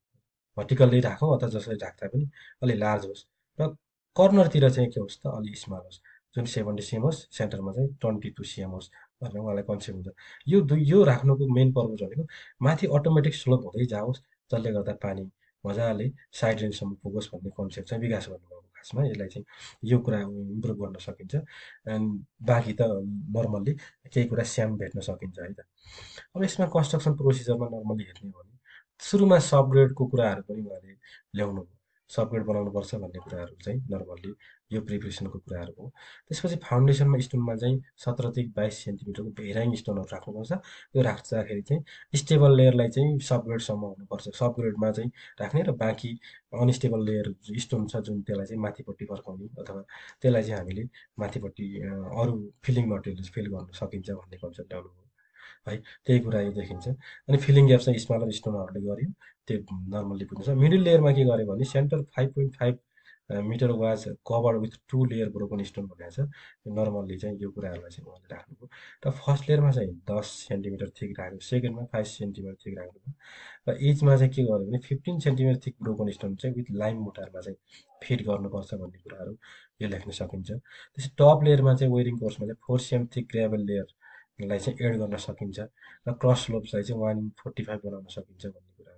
भर्टिकल्ली राखौँ अथवा जसरी राख्दा पनि अलि लार्ज होस्, र कर्नरतिर चाहिँ के होस् त अलि स्मल होस्, जुन 70 cm होस्, सेन्टरमा चाहिँ 22 cm होस् भनेर उहाँलाई कन्सेप्ट हुन्छ। यो राख्नुको मेन पर्पज भनेको माथि अटोमेटिक स्लोप हुँदै जाओस्, जसले गर्दा पानी मजाले साइड रेन्जसम्म पुगोस् भन्ने कन्सेप्ट चाहिँ विकास गर्नुभएको खासमा। यसलाई चाहिँ यो कुरा इम्प्रुभ गर्न सकिन्छ, एन्ड बाँकी त नर्मल्ली केही कुरा स्याम भेट्न सकिन्छ है त। अब यसमा कन्स्ट्रक्सन प्रोसिजरमा नर्मली हेर्ने हो भने सुरुमा सबग्रेडको कुराहरू पनि उहाँले ल्याउनु भयो, सबग्रेड बनाउनुपर्छ भन्ने कुराहरू चाहिँ नर्मल्ली यो प्रिपरेसनको कुराहरू हो। त्यसपछि फाउन्डेसनमा स्टोनमा चाहिँ 17 देखि 22 सेन्टिमिटरको भेराइङ स्टोनहरू राख्नुपर्छ। यो राख्दाखेरि चाहिँ स्टेबल लेयरलाई चाहिँ सबग्रेडसम्म हुनुपर्छ, सबग्रेडमा चाहिँ राख्ने, र बाँकी अनस्टेबल लेयर स्टोन छ जुन त्यसलाई चाहिँ माथिपट्टि फर्काउने अथवा त्यसलाई चाहिँ हामीले माथिपट्टि अरू फिलिङ मटेरियल फिल गर्न सकिन्छ भन्ने कन्सेप्ट ल्याउनु हो है। त्यही कुरा यो देखिन्छ। अनि फिलिङ ग्याप चाहिँ स्मलर स्टोनहरूले गर्यो, त्यो नर्मल्ली बुझ्छ। मिडल लेयरमा के गर्यो भने centre 5.5 metre was cover with 2 layer broken stone भनेको छ। नर्मल्ली चाहिँ यो कुराहरूलाई चाहिँ उहाँले राख्नुभयो। र फर्स्ट लेयरमा चाहिँ 10 सेन्टिमिटर थिक राख्यो, सेकेन्डमा 5 सेन्टिमिटर थिक राख्नुभयो, र एजमा चाहिँ के गर्यो भने 15 सेन्टिमिटर थिक ब्रोकन स्टोन चाहिँ विथ लाइम मोटारमा चाहिँ फिट गर्नुपर्छ भन्ने कुराहरू यो लेख्न सकिन्छ। त्यसै टप लेयरमा चाहिँ वेयरिङ कोर्समा चाहिँ 4 cm थिक ग्रेभल लेयरलाई चाहिँ एड गर्न सकिन्छ, र क्रस स्लोप्सलाई चाहिँ 1/45 बनाउन सकिन्छ भन्ने कुराहरू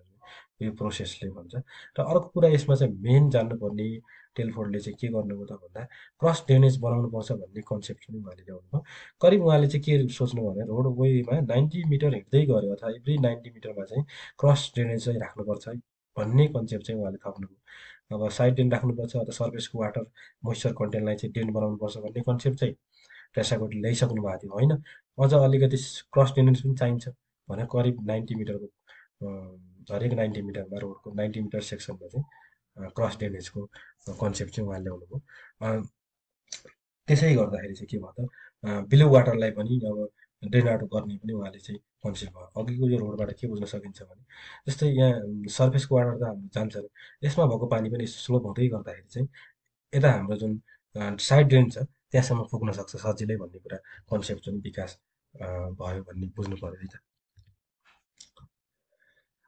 यो प्रोसेसले भन्छ। र अर्को कुरा यसमा चाहिँ मेन जान्नुपर्ने टेलफोर्डले चाहिँ के गर्नुभयो त भन्दा क्रस ड्रेनेज बनाउनुपर्छ भन्ने कन्सेप्ट पनि उहाँले ल्याउनुभयो। करिब उहाँले चाहिँ के सोच्नु भने रोड वेमा 90 मिटर हिँड्दै गऱ्यो अथवा एभ्री 90 मिटरमा चाहिँ क्रस ड्रेनेज चाहिँ राख्नुपर्छ है भन्ने कन्सेप्ट चाहिँ उहाँले थप्नुभयो। अब साइड ड्रेन राख्नुपर्छ अथवा सर्फेसको वाटर मोइस्चर कन्टेन्टलाई चाहिँ ड्रेन बनाउनुपर्छ भन्ने कन्सेप्ट चाहिँ ट्रेसाकोटले ल्याइसक्नु भएको थियो होइन। अझ अलिकति क्रस ड्रेनेज पनि चाहिन्छ भने करिब 90 मिटरको हरेक 90 मिटरमा रोडको 90 मिटर सेक्सनमा चाहिँ क्रस ड्रेनेजको कन्सेप्ट चाहिँ उहाँले ल्याउनुभयो। त्यसै गर्दाखेरि चाहिँ के भयो त बिलो वाटरलाई पनि अब ड्रेन आउट गर्ने पनि उहाँले चाहिँ कन्सेप्ट भयो। अघिको यो रोडबाट के बुझ्न सकिन्छ भने जस्तै यहाँ सर्फेसको वाटर त हाम्रो जान्छ, यसमा भएको पानी पनि स्लोप हुँदै गर्दाखेरि चाहिँ यता हाम्रो जुन साइड ड्रेन छ त्यहाँसम्म पुग्न सक्छ सजिलै भन्ने कुरा कन्सेप्ट चाहिँ विकास भयो भन्ने बुझ्नु पऱ्यो है त।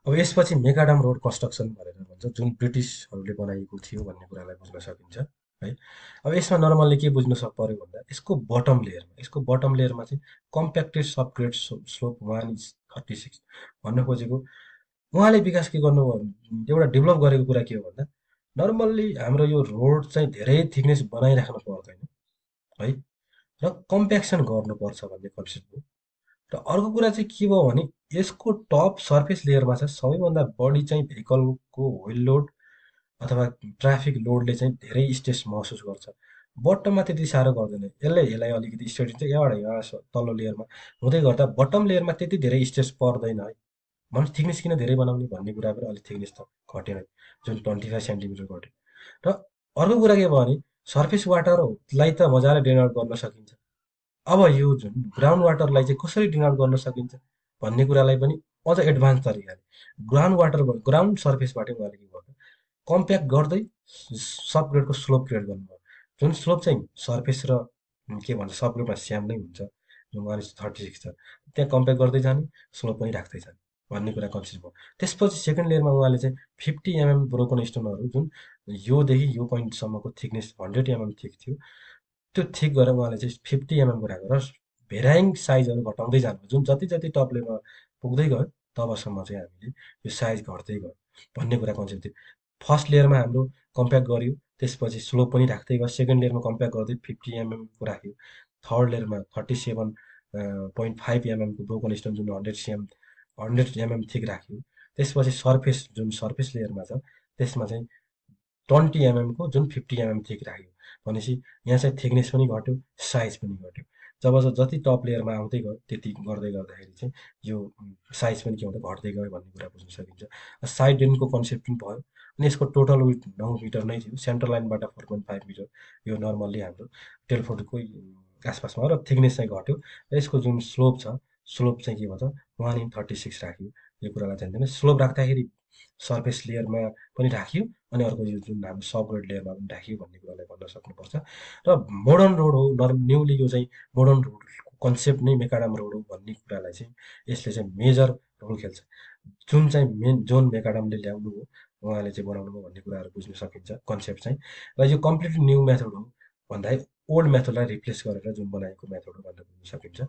अब यसपछि मेगाडम रोड कन्स्ट्रक्सन भनेर भन्छ जुन ब्रिटिसहरूले बनाइएको थियो भन्ने कुरालाई बुझ्न सकिन्छ है। अब यसमा नर्मल्ली के बुझ्न पर्यो भन्दा यसको बटम लेयरमा चाहिँ कम्प्याक्टेड सबग्रेड स्लोप 1/36 भन्न खोजेको उहाँले विकास के गर्नुभयो, एउटा डेभलप गरेको कुरा के हो भन्दा नर्मल्ली हाम्रो यो रोड चाहिँ धेरै थिकनेस बनाइराख्नु पर्दैन है, र कम्प्याक्सन गर्नुपर्छ भन्ने कन्सेप्ट हो। र अर्को कुरा चाहिँ के भयो भने यसको टप सर्फेस लेयरमा चाहिँ सबैभन्दा बढी चाहिँ भेहिकलको व्हिल लोड अथवा ट्राफिक लोडले चाहिँ धेरै स्ट्रेस महसुस गर्छ, बटममा त्यति साह्रो गर्दैन। यसलाई अलिकति स्ट्रेट दिन्छ यहाँबाट यहाँ तल्लो लेयरमा हुँदै गर्दा बटम लेयरमा त्यति धेरै स्ट्रेस पर्दैन है। भने थिकनेस किन धेरै बनाउने भन्ने कुरा पनि अलिक थिकनेस त घटेन, जुन 25 सेन्टिमिटर घट्यो। र अर्को कुरा के भयो भने सर्फेस वाटरलाई त मजाले ड्रेन आउट गर्न सकिन्छ, अब यो जुन ग्राउन्ड वाटरलाई चाहिँ कसरी ड्रेन आउट गर्न सकिन्छ भन्ने कुरालाई पनि अझ एडभान्स तरिकाले ग्राउन्ड सर्फेसबाटै उहाँले के गर्नु कम्प्याक्ट गर्दै सब ग्रेडको स्लोप क्रिएट गर्नुभयो, जुन स्लोप चाहिँ सर्फेस र के भन्छ सब ग्रेडमा स्याम नै हुन्छ, जुन 1/36 छ त्यहाँ कम्प्याक्ट गर्दै जाने स्लोप पनि राख्दै जाने भन्ने कुरा कन्सिडर भयो। त्यसपछि सेकेन्ड लेयरमा उहाँले चाहिँ 50 mm ब्रोकन स्टोनहरू जुन योदेखि यो पोइन्टसम्मको थिकनेस 100 mm थिक थियो त्यो ठिक गरेर उहाँले चाहिँ 50 mm राखेर भेराइङ साइजहरू घटाउँदै जानु, जुन जति जति टप लेभलमा पुग्दै गयो तबसम्म चाहिँ हामीले यो साइज घट्दै गयो भन्ने कुरा कन्सेप्ट थियो। फर्स्ट लेयरमा हाम्रो कम्प्याक्ट गर्यो, त्यसपछि स्लोप पनि राख्दै गयो, सेकेन्ड लेयरमा कम्प्याक्ट गर्दै 50 एमएमको राख्यो, थर्ड लेयरमा 37.5 एमएमको ब्रोकन स्टोन जुन 100 एमएम थिक राख्यो, त्यसपछि सर्फेस जुन सर्फेस लेयरमा छ त्यसमा चाहिँ 20 एमएमको जुन 50 एमएम थिक राख्यो। भनेपछि यहाँ चाहिँ थिकनेस पनि घट्यो, साइज पनि घट्यो। जब जति टप लेयरमा आउँदै गयो त्यति गर्दै गर्दाखेरि चाहिँ यो साइज पनि के हुँदा घट्दै गयो भन्ने कुरा बुझ्न सकिन्छ। साइड डेनको कन्सेप्ट पनि भयो। अनि यसको टोटल विड्थ 9 मिटर नै थियो, सेन्टर लाइनबाट 4.5 मिटर, यो नर्मल्ली हाम्रो टेलफोर्डकै आसपासमा, र थिकनेस चाहिँ घट्यो। र यसको जुन स्लोप छ, स्लोप चाहिँ के भन्छ 1/36 राख्यो। यो कुरालाई जान्दैन, स्लोप राख्दाखेरि सर्फेस लेयरमा पनि राखियो अनि अर्को यो जुन हाम्रो सबग्रेड लेयरमा पनि राखियो भन्ने कुरालाई भन्न सक्नुपर्छ। र मोडर्न रोड हो, न्युली यो चाहिँ मोडर्न रोडको कन्सेप्ट नै मेकाडम रोड हो भन्ने कुरालाई चाहिँ यसले चाहिँ मेजर रोल खेल्छ। जुन चाहिँ मेन जोन मेकाडमले ल्याउनु हो, उहाँले चाहिँ बनाउनु हो भन्ने कुराहरू बुझ्न सकिन्छ कन्सेप्ट चाहिँ। र यो कम्प्लिटली न्यू मेथड हो भन्दाखेरि ओल्ड मेथडलाई रिप्लेस गरेर जुन बनाएको मेथड हो भनेर बुझ्न सकिन्छ।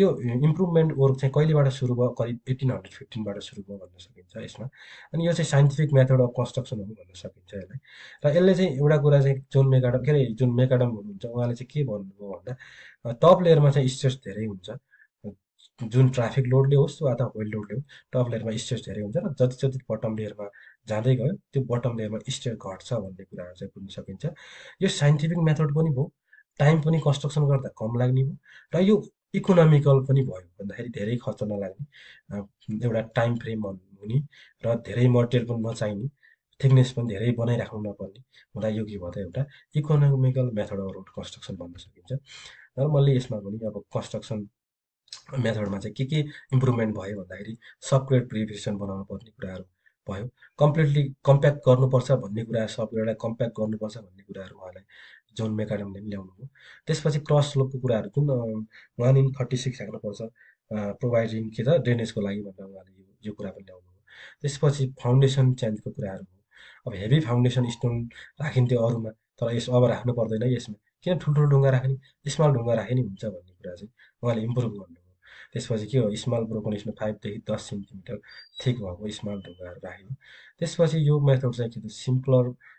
यो इम्प्रुभमेन्ट वर्क चाहिँ कहिलेबाट सुरु भयो, करिब 1815बाट सुरु भयो भन्न सकिन्छ यसमा। अनि यो चाहिँ साइन्टिफिक मेथड अफ कन्स्ट्रक्सन हो भन्न सकिन्छ यसलाई। र यसले चाहिँ एउटा कुरा चाहिँ जोन मेकाडम के अरे जुन मेकाडम हुनुहुन्छ उहाँले चाहिँ के भन्नुभयो भन्दा टप लेयरमा चाहिँ स्ट्रेस धेरै हुन्छ, जुन ट्राफिक लोडले होस् वा त होइल लोडले होस्, टप लेयरमा स्ट्रेस धेरै हुन्छ र जति जति बटम लेयरमा जाँदै गयो त्यो बटम लेयरमा स्ट्रेस घट्छ भन्ने कुराहरू चाहिँ बुझ्न सकिन्छ। यो साइन्टिफिक मेथड पनि भयो, टाइम पनि कन्स्ट्रक्सन गर्दा कम लाग्ने भयो, र यो इकोनोमिकल पनि भयो भन्दाखेरि धेरै खर्च नलाग्ने, एउटा टाइम फ्रेम हुने र धेरै मटेरियल पनि नचाहिने, थिकनेस पनि धेरै बनाइराख्नु नपर्ने हुँदा यो के भयो त एउटा economical method off road construction भन्न सकिन्छ। नर्मल्ली यसमा पनि अब कन्स्ट्रक्सन मेथडमा चाहिँ के इम्प्रुभमेन्ट भयो भन्दाखेरि सबग्रेड प्रिभिसन बनाउनु पर्ने कुराहरू भयो, कम्प्लिटली कम्प्याक्ट गर्नुपर्छ भन्ने कुरा, सबग्रेडलाई कम्प्याक्ट गर्नुपर्छ भन्ने कुराहरू उहाँलाई जोन मेकाडमले पनि ल्याउनु हो। त्यसपछि क्रस स्लोपको कुराहरू जुन 1/36 राख्नुपर्छ प्रोभाइडिङ के त ड्रेनेजको लागि भनेर उहाँले यो कुरा पनि ल्याउनु हो। त्यसपछि फाउन्डेसन चेन्जको कुराहरू हो। अब हेभी फाउन्डेसन स्टोन राखिन्थ्यो अरूमा, तर अब राख्नु पर्दैन यसमा, किन ठुल्ठुलो ढुङ्गा राख्ने, स्मल ढुङ्गा राखे नि हुन्छ भन्ने कुरा चाहिँ उहाँले इम्प्रुभ गर्नुभयो। त्यसपछि के हो स्मल ब्रोकन स्टोन 5 देखि 10 सेन्टिमिटर थिक भएको स्मल ढुङ्गाहरू राख्यो। त्यसपछि यो मेथड चाहिँ के थियो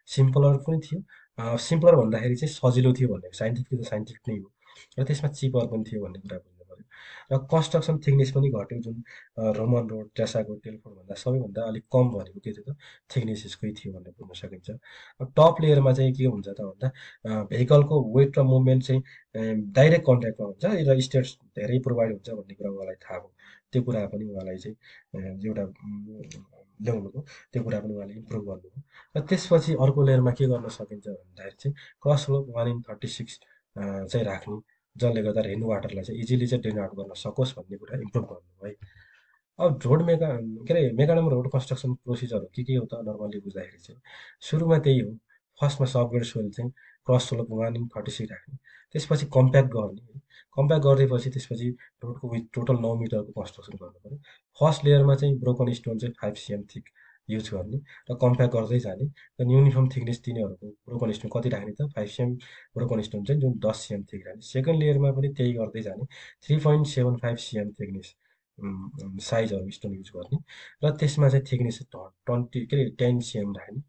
सिम्पलर पनि थियो, सिम्पलर भन्दाखेरि चाहिँ सजिलो थियो भन्ने, साइन्टिफिक त साइन्टिफिक नै हो, र त्यसमा चिपर पनि थियो भन्ने कुरा बुझ्नु पऱ्यो। र कन्स्ट्रक्सन थिकनेस पनि घट्यो, जुन रोमन रोड टेसाको टेलफोर्डभन्दा सबैभन्दा अलिक कम भनेको के थियो त थिकनेस यसकै थियो भनेर बुझ्न सकिन्छ। अब टप लेयरमा चाहिँ के हुन्छ त भन्दा भेहिकलको वेट र मुभमेन्ट चाहिँ डाइरेक्ट कन्ट्याक्टमा हुन्छ र स्टेट्स धेरै प्रोभाइड हुन्छ भन्ने कुरा उहाँलाई थाहा भयो। त्यो कुरा पनि उहाँलाई चाहिँ एउटा ल्याउनु हो, त्यो कुरा पनि उहाँले इम्प्रुभ गर्नुभयो। र त्यसपछि अर्को लेयरमा के गर्न सकिन्छ भन्दाखेरि चाहिँ क्रस स्लोप 1/36 चाहिँ राख्ने, जसले गर्दा रेन वाटरलाई चाहिँ इजिली चाहिँ ड्रेन आउट गर्न सकोस् भन्ने कुरा इम्प्रुभ गर्नु है। अब के अरे मेकाडम रोड कन्स्ट्रक्सन प्रोसिजरहरू के हो त नर्मल्ली बुझ्दाखेरि चाहिँ सुरुमा त्यही हो, फर्स्टमा सबग्रेड सोइल चाहिँ क्रस स्लोप 1/36 राख्ने, त्यसपछि कम्प्याक्ट गर्ने, कम्प्याक्ट गरिदिएपछि त्यसपछि रोडको विथ टोटल 9 मिटरको कन्स्ट्रक्सन गर्नु पऱ्यो। फर्स्ट लेयरमा चाहिँ ब्रोकन स्टोन चाहिँ 5 cm थिक युज गर्ने र कम्प्याक्ट गर्दै जाने, र युनिफर्म थिकनेस तिनीहरूको ब्रोकन स्टोन कति राख्ने त 5 cm ब्रोकन स्टोन चाहिँ जुन 10 cm थिक राख्ने, सेकेन्ड लेयरमा पनि त्यही गर्दै जाने, 3.75 cm थिकनेस साइजहरू स्टोन युज गर्ने, र त्यसमा चाहिँ थिकनेस 20 के अरे 10 cm राख्ने।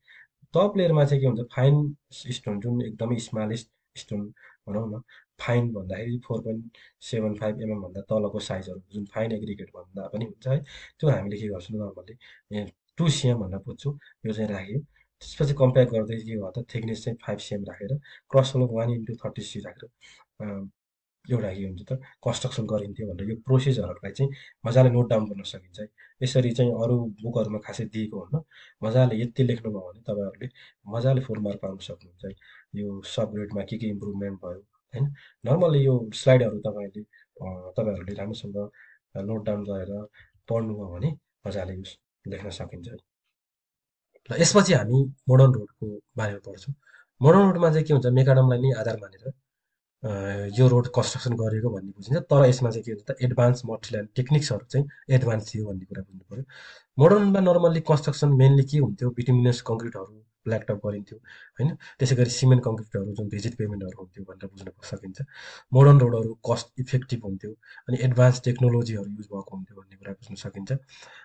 टप लेयरमा चाहिँ के हुन्छ फाइन स्टोन जुन एकदमै स्मालेस्ट स्टोन भनौँ न, फाइन भन्दाखेरि 4.75 mm भन्दा तलको साइजहरू जुन फाइन एग्रिगेट भन्दा पनि हुन्छ है, त्यो हामीले के गर्छौँ नर्मल्ली 2 cm भनेर बुझ्छौँ, यो चाहिँ राख्यो। त्यसपछि कम्पेयर गर्दै के भयो त थिकनेस चाहिँ 5 cm राखेर क्रस स्लोप 1/36 राखेर एउटा के हुन्छ त कन्स्ट्रक्सन गरिन्थ्यो भनेर यो प्रोसेसहरूलाई चाहिँ मजाले नोट डाउन गर्न सकिन्छ है। यसरी चाहिँ अरू बुकहरूमा खासै दिएको हुन्न, मजाले यति लेख्नुभयो भने तपाईँहरूले मजाले फुल मार्क पाउन सक्नुहुन्छ है। यो सबग्रेडमा के इम्प्रुभमेन्ट भयो होइन, नर्मल्ली यो स्लाइडहरू तपाईँहरूले राम्रोसँग नोट डाउन गरेर पढ्नुभयो भने मजाले यो लेख्न सकिन्छ है। र यसपछि हामी मोडर्न रोडको बारेमा पढ्छौँ। मोडर्न रोडमा चाहिँ के हुन्छ मेकाडमलाई नै आधार मानेर यो रोड कन्स्ट्रक्सन गरेको भन्ने बुझिन्छ, तर यसमा चाहिँ के हुन्छ त एडभान्स मटेरियल एन्ड टेक्निक्सहरू चाहिँ एडभान्स थियो भन्ने कुरा बुझ्नु पऱ्यो। मोडर्नमा नर्मल्ली कन्स्ट्रक्सन मेनली के हुन्थ्यो, बिटुमिनस कङ्क्रिटहरू ब्ल्याकटप गरिन्थ्यो होइन, त्यसै गरी सिमेन्ट कङ्क्रिटहरू जुन भिजिट पेमेन्टहरू हुन्थ्यो भनेर बुझ्न सकिन्छ। मोडर्न रोडहरू कस्ट इफेक्टिभ हुन्थ्यो अनि एडभान्स टेक्नोलोजीहरू युज भएको हुन्थ्यो भन्ने कुरा बुझ्न सकिन्छ।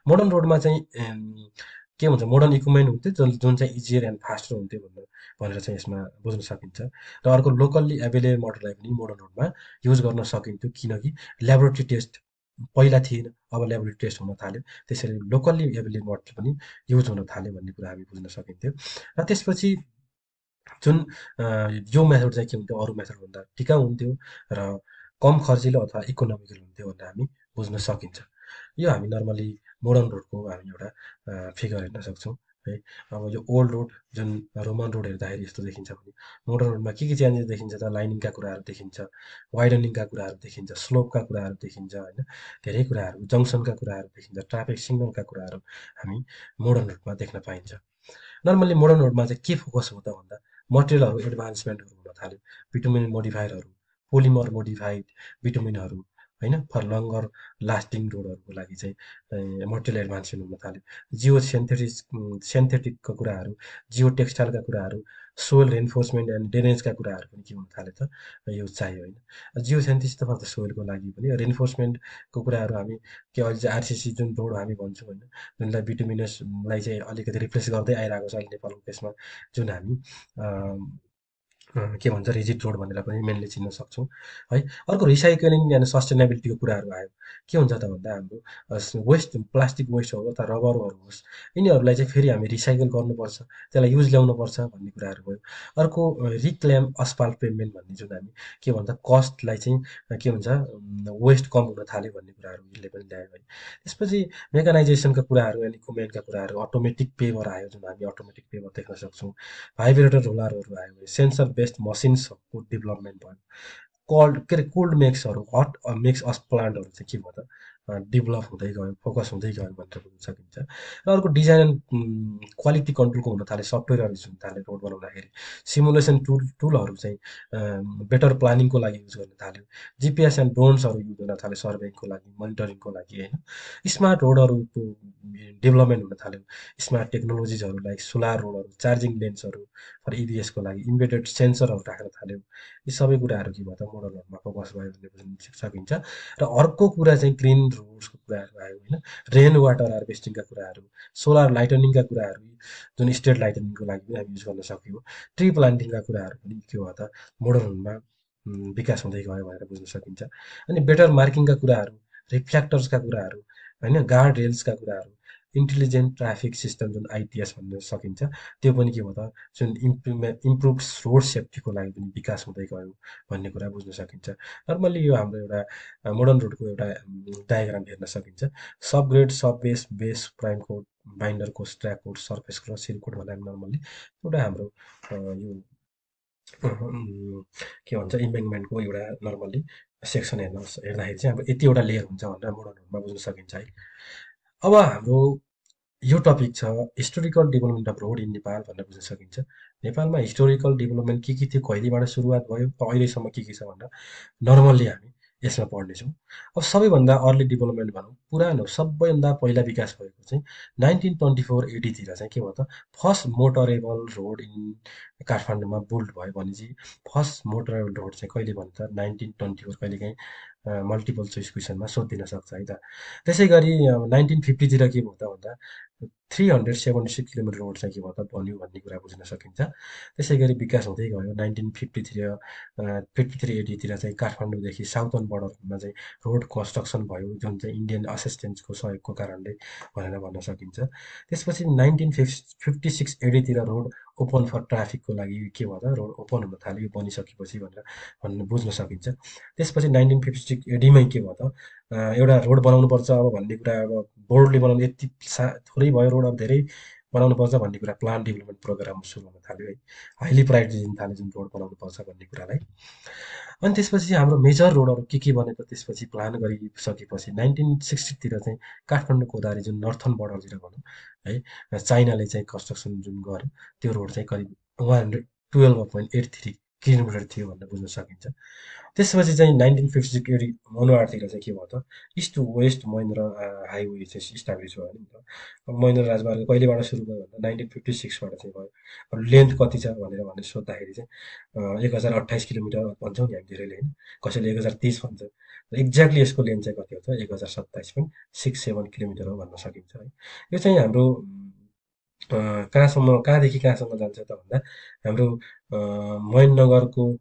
मोडर्न रोडमा चाहिँ के हुन्छ मोडर्न इक्विपमेन्ट हुन्थ्यो जुन चाहिँ इजियर एन्ड फास्टर हुन्थ्यो भनेर चाहिँ यसमा बुझ्न सकिन्छ। र अर्को लोकल्ली एभाइलेबल मोडललाई पनि मोडर्न रोडमा युज गर्न सकिन्थ्यो, किनकि ल्याबोरेटरी टेस्ट पहिला थिएन, अब ल्याबोरेटरी टेस्ट हुन थाल्यो, त्यसैले लोकल्ली एभाइलेबल मोडल पनि युज हुन थाल्यो भन्ने कुरा हामी बुझ्न सकिन्थ्यो। र त्यसपछि जुन यो मेथड चाहिँ के हुन्थ्यो अरू मेथडभन्दा टिकाउ हुन्थ्यो र कम खर्चिलो अथवा इकोनोमिकल हुन्थ्यो भनेर हामी बुझ्न सकिन्छ। यो हामी नर्मली मोडर्न रोडको हामी एउटा फिगर हेर्न सक्छौँ है। अब यो ओल्ड रोड जुन रोमन रोड हेर्दाखेरि यस्तो देखिन्छ भने मोडर्न रोडमा के चेन्जेस देखिन्छ त लाइनिङका कुराहरू देखिन्छ, वाइडनिङका कुराहरू देखिन्छ, स्लोपका कुराहरू देखिन्छ होइन, धेरै कुराहरू जङ्सनका कुराहरू देखिन्छ, ट्राफिक सिग्नलका कुराहरू हामी मोडर्न रोडमा देख्न पाइन्छ। नर्मली मोडर्न रोडमा चाहिँ के फोकस हो त भन्दा मटेरियलहरू एडभान्समेन्टहरू हुन थाल्यो, बिटुमिन मोडिफायरहरू, पोलिमर मोडिफाइड बिटुमिनहरू होइन, फर लङ्गर लास्टिङ रोडहरूको लागि चाहिँ मटेरियल एडभान्समेन्ट हुन थाल्यो। जियो सेन्थेटिकको कुराहरू, जियो टेक्सटाइलका कुराहरू, सोइल रेन्फोर्समेन्ट एन्ड ड्रेनेजका कुराहरू पनि के हुन थाल्यो त यो चाहियो होइन। जियो सेन्थिस त फर सोइलको लागि पनि, रेन्फोर्समेन्टको कुराहरू हामी के अहिले चाहिँ आरसिसी जुन रोड हामी भन्छौँ होइन, जुनलाई बिटुमिनसलाई चाहिँ अलिकति रिप्लेस गर्दै आइरहेको छ अहिले नेपालको केसमा, जुन हामी के भन्छ रिजिड रोड भनेर पनि मेनली चिन्न सक्छौँ है। अर्को रिसाइक्लिङ एन्ड सस्टेनेबिलिटीको कुराहरू आयो। के हुन्छ त भन्दा हाम्रो वेस्ट प्लास्टिक वेस्ट हो अथवा रबरहरू होस्, यिनीहरूलाई चाहिँ फेरि हामी रिसाइकल गर्नुपर्छ, त्यसलाई युज ल्याउनुपर्छ भन्ने कुराहरू भयो। अर्को रिक्लेम अस्फाल्ट पेभमेन्ट भन्ने जुन हामी के भन्छ कस्टलाई चाहिँ के हुन्छ वेस्ट कम हुन थाल्यो भन्ने कुराहरू यसले पनि ल्यायो है। त्यसपछि मेकानाइजेसनका कुराहरू एन्ड इक्विपमेन्टका कुराहरू, अटोमेटिक पेभर आयो जुन हामी अटोमेटिक पेभर देख्न सक्छौँ, भाइब्रेटर रोलरहरू आयो, सेन्सर बेस्ड मसिन्सहरूको डेभलपमेन्ट भयो, कोल्ड के अरे कोल्ड मिक्सहरू हट मिक्स अस प्लान्टहरू चाहिँ के भयो त डेभलप हुँदै गयो, फोकस हुँदै गयो भनेर बुझ्न सकिन्छ। र अर्को डिजाइन एन्ड क्वालिटी कन्ट्रोलको हुन थाल्यो, सफ्टवेयरहरू हुन थाल्यो रोड बनाउँदाखेरि, सिमुलेसन टुलहरू चाहिँ बेटर प्लानिङको लागि युज गर्न थाल्यो, जिपिएस एन्ड ड्रोन्सहरू युज गर्न थाल्यो सर्वेइङको लागि, मोनिटरिङको लागि होइन। स्मार्ट रोडहरूको डेभलपमेन्ट हुन थाल्यो, स्मार्ट टेक्नोलोजिजहरू लाइक सोलर रोडहरू, चार्जिङ लेन्सहरू फर इभिएसको लागि, इम्बेडेड सेन्सरहरू राख्न थाल्यो। यी सबै कुराहरू के भयो त मोडल रोडमा फोकस भयो भन्ने बुझ्न सकिन्छ। र अर्को कुरा चाहिँ ग्रिन रोड्सको कुराहरू आयो होइन, रेन वाटर हार्भेस्टिङका कुराहरू, सोलर लाइटनिङका कुराहरू जुन स्ट्रिट लाइटनिङको लागि पनि हामी युज गर्न सक्यौँ, ट्री प्लान्टिङका कुराहरू पनि के भयो त मोडर्न रोडमा विकास हुँदै गयो भनेर बुझ्न सकिन्छ। अनि बेटर मार्किङका कुराहरू, रिफ्ल्याक्टर्सका कुराहरू होइन, गार्ड रेल्सका कुराहरू, इन्टेलिजेन्ट ट्राफिक सिस्टम जुन आइटिएस भन्न सकिन्छ, त्यो पनि के भयो त जुन इम्प्रुभ रोड सेफ्टीको लागि पनि विकास हुँदै गयो भन्ने कुरा बुझ्न सकिन्छ। नर्मल्ली यो हाम्रो एउटा मोडर्न रोडको एउटा डायग्राम हेर्न सकिन्छ। Subgrade, sub base, base, prime coat, binder coat, track coat, surface coat, seal coat भनेर नर्मल्ली एउटा हाम्रो यो के भन्छ इम्बेङ्कमेन्टको एउटा नर्मल्ली सेक्सन हेर्दाखेरि चाहिँ अब यतिवटा लेयर हुन्छ भनेर मोडर्न रोडमा बुझ्न सकिन्छ है। अब हाम्रो यो टपिक छ historical development off road in Nepal भनेर बुझ्न सकिन्छ। नेपालमा हिस्टोरिकल डेभलपमेन्ट के थियो, कहिलेबाट सुरुवात भयो, अहिलेसम्म के छ भनेर नर्मल्ली हामी यसमा पढ्नेछौँ। अब सबैभन्दा अर्ली डेभलपमेन्ट भनौँ, पुरानो सबैभन्दा पहिला विकास भएको चाहिँ 1924 एडीतिर चाहिँ के भयो त फर्स्ट मोटरेबल रोड इन काठमाडौँमा बुल्ड भयो भने चाहिँ फर्स्ट मोटरेबल रोड चाहिँ कहिले भन्नु त 1924, कहिलेकाहीँ मल्टिपल चोइस क्वेसनमा सोधिदिन सक्छ है त। त्यसै गरी 1950तिर के भयो त भन्दा 376 किलोमिटर रोड चाहिँ के भयो त बन्यो भन्ने कुरा बुझ्न सकिन्छ। त्यसै गरी विकास हुँदै गयो 1953 1953-80तिर चाहिँ काठमाडौँदेखि साउथर्न बोर्डरमा चाहिँ रोड कन्स्ट्रक्सन भयो, जुन चाहिँ इन्डियन असिस्टेन्सको सहयोगको कारणले भनेर भन्न सकिन्छ। त्यसपछि 1956-80तिर रोड ओपन फर ट्राफिकको लागि के भयो त रोड ओपन हुन थाल्यो, यो बनिसकेपछि भनेर बुझ्न सकिन्छ। त्यसपछि 1956 एडीमै के भयो त एउटा रोड बनाउनुपर्छ अब भन्ने कुरा, अब बोर्डले बनाउनु यति थोरै भयो रोड, अब धेरै बनाउनुपर्छ भन्ने कुरा प्लान डेभलपमेन्ट प्रोग्राम सुरु हुन थाल्यो है, हाइली प्रायोरिटी दिन थाल्यो जुन रोड बनाउनुपर्छ भन्ने कुरालाई। अनि त्यसपछि हाम्रो मेजर रोडहरू के बने त त्यसपछि प्लान गरिसकेपछि 1960तिर चाहिँ काठमाडौँ कोदारी जुन नर्थन बोर्डरतिर भनौँ है, चाइनाले चाहिँ कन्स्ट्रक्सन जुन गर्यो त्यो रोड चाहिँ करिब 112.83 किलोमिटर थियो भनेर बुझ्न सकिन्छ। त्यसपछि चाहिँ 1956 एडी अनुहारतिर चाहिँ के भयो त east to west Mahendra highway चाहिँ इस्टाब्लिस भयो नि त। अब महेन्द्र राजमार्ग कहिलेबाट सुरु भयो भन्दा 1956बाट चाहिँ भयो। अब लेन्थ कति छ भनेर सोद्धाखेरि चाहिँ 1028 किलोमिटर भन्छौँ नि हामी धेरैले होइन, कसैले 1030 भन्छ, एक्ज्याक्टली यसको लेन्थ चाहिँ कति हो त 1027.67 किलोमिटर हो भन्न सकिन्छ है। यो चाहिँ हाम्रो कहाँदेखि कहाँसम्म जान्छ त भन्दा हाम्रो महेन्द्रनगरको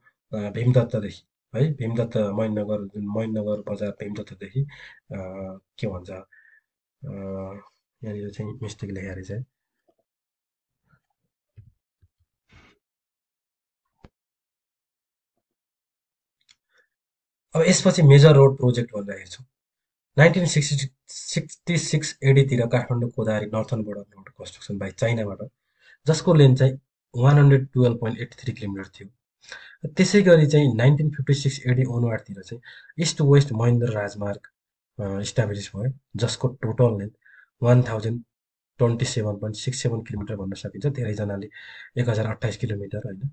भीमदत्तदेखि है भीमदत्त महेन्द्रनगर जुन महेन्द्रनगर बजार भीमदत्तदेखि के भन्छ यहाँनिर चाहिँ मिस्टेक लेखेको रहेछ है। अब यसपछि मेजर रोड प्रोजेक्ट भनेर हेर्छौँ 1966 एडीतिर काठमाडौँ कोदारी नर्थन बोर्डर रोड कन्स्ट्रक्सन बाई चाइनाबाट जसको लेन्थ चाहिँ 112.83 किलोमिटर थियो। त्यसै गरी चाहिँ 1956 एडी अनुवारतिर चाहिँ इस्ट वेस्ट महेन्द्र राजमार्ग इस्टाब्लिस भयो जसको टोटल लेन्थ 1027.67 भन्न सकिन्छ। धेरैजनाले 1028 किलोमिटर होइन,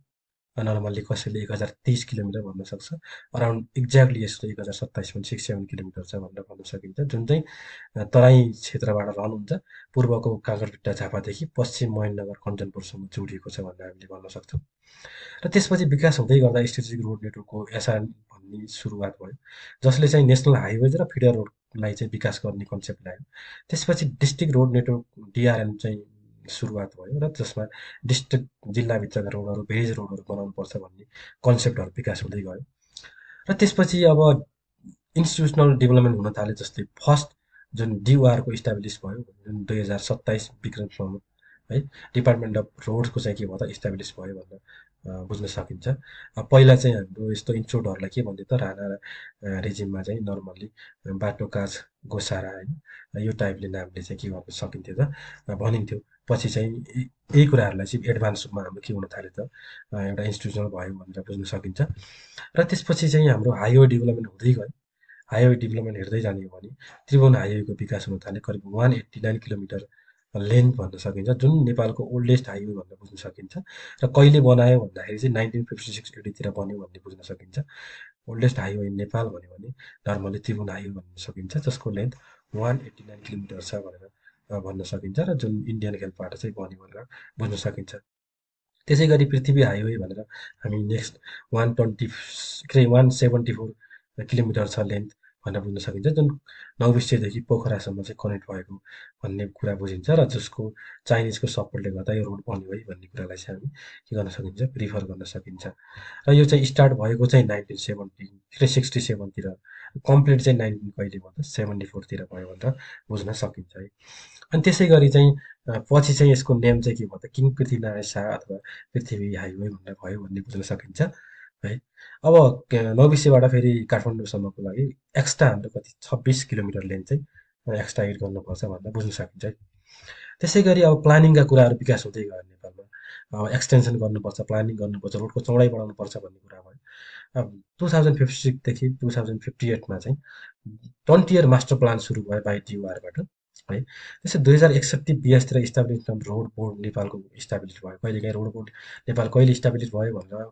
नर्मल्ली कसैले 1030 किलोमिटर भन्न सक्छ। अराउन्ड एक्ज्याक्टली यस्तो 1027.67 किलोमिटर छ भनेर भन्न सकिन्छ, जुन चाहिँ तराई क्षेत्रबाट रन हुन्छ। पूर्वको काँगरभिट्टा झापादेखि पश्चिम महेन्द्रनगर कञ्चनपुरसम्म जोडिएको छ भनेर हामीले भन्न सक्छौँ। र त्यसपछि विकास हुँदै गर्दा स्ट्रेटेजिक रोड नेटवर्कको एसआर भन्ने सुरुवात भयो, जसले चाहिँ नेसनल हाइवेज र फिडर रोडलाई चाहिँ विकास गर्ने कन्सेप्ट ल्यायो। त्यसपछि डिस्ट्रिक्ट रोड नेटवर्क डिआरएन चाहिँ सुरुवात भयो र जसमा डिस्ट्रिक्ट जिल्लाभित्रका रोडहरू भेज रोडहरू बनाउनुपर्छ भन्ने कन्सेप्टहरू विकास हुँदै गयो। र त्यसपछि अब इन्स्टिट्युसनल डेभलपमेन्ट हुन थाल्यो, जसले फर्स्ट जुन डिओआरको इस्टाब्लिस भयो जुन 2027 विक्रमसम्म है डिपार्टमेन्ट अफ रोड्सको चाहिँ के भयो त इस्टाब्लिस भयो भनेर बुझ्न सकिन्छ। पहिला चाहिँ हाम्रो यस्तो इन्स्टिट्युटहरूलाई के भन्थ्यो त राणा रेजिममा चाहिँ नर्मल्ली बाटो काज गोसारा होइन यो टाइपले नामले चाहिँ के गर्न सकिन्थ्यो त भनिन्थ्यो। पछि चाहिँ यही कुराहरूलाई चाहिँ एडभान्स रूपमा हाम्रो के हुन थाल्यो त एउटा इन्स्टिट्युसनल भयो भनेर बुझ्न सकिन्छ। र त्यसपछि चाहिँ हाम्रो हाइवे डेभलपमेन्ट हुँदै गयो। हाइवे डेभलपमेन्ट हेर्दै जाने हो भने त्रिभुवन हाइवेको विकास हुन थाल्यो, करिब 189 किलोमिटर लेन्थ भन्न सकिन्छ, जुन नेपालको ओल्डेस्ट हाइवे भनेर बुझ्न सकिन्छ। र कहिले बनायो भन्दाखेरि चाहिँ 1956 एडीतिर बन्यो भन्ने बुझ्न सकिन्छ। ओल्डेस्ट हाइवे इन नेपाल भन्यो भने नर्मली त्रिभुवन हाइवे भन्न सकिन्छ, जसको लेन्थ 189 किलोमिटर छ भनेर भन्न सकिन्छ र जुन इन्डियन हेल्पबाट चाहिँ बन्यो भनेर बुझ्न सकिन्छ। त्यसै गरी पृथ्वी हाइवे भनेर हामी नेक्स्ट 174 किलोमिटर छ लेन्थ भनेर बुझ्न सकिन्छ, जुन नौबिस्टेदेखि पोखरासम्म चाहिँ कनेक्ट भएको भन्ने कुरा बुझिन्छ र जसको चाइनिजको सपोर्टले गर्दा यो रोड बन्यो है भन्ने कुरालाई चाहिँ हामी के गर्न सकिन्छ प्रिफर गर्न सकिन्छ। र यो चाहिँ स्टार्ट भएको चाहिँ 1967तिर कम्प्लिट चाहिँ कहिले भयो त 74तिर भयो भनेर बुझ्न सकिन्छ है। अनि त्यसै गरी चाहिँ पछि चाहिँ यसको नेम चाहिँ के भयो त किङ पृथ्वीनारायण शाह अथवा पृथ्वी हाइवे भनेर भयो भन्ने बुझ्न सकिन्छ है। अब नौबिसेबाट फेरि काठमाडौँसम्मको लागि एक्स्ट्रा हाम्रो कति 26 किलोमिटर लेन्थ चाहिँ एक्स्ट्रा एड गर्नुपर्छ भनेर बुझ्न सकिन्छ है। त्यसै गरी अब प्लानिङका कुराहरू विकास हुँदै गयो नेपालमा। अब एक्सटेन्सन गर्नुपर्छ, प्लानिङ गर्नुपर्छ, रोडको चौडाइ बढाउनुपर्छ भन्ने कुरा भयो। अब 2056देखि 2058मा चाहिँ 20 इयर मास्टर प्लान सुरु भयो बाई डिओआरबाट है। त्यसै 2061-82तिर इस्टाब्लिसमेन्ट रोड बोर्ड नेपालको इस्टाब्लिस भयो। कहिलेकाहीँ रोड बोर्ड नेपाल कहिले इस्टाब्लिस भयो भनेर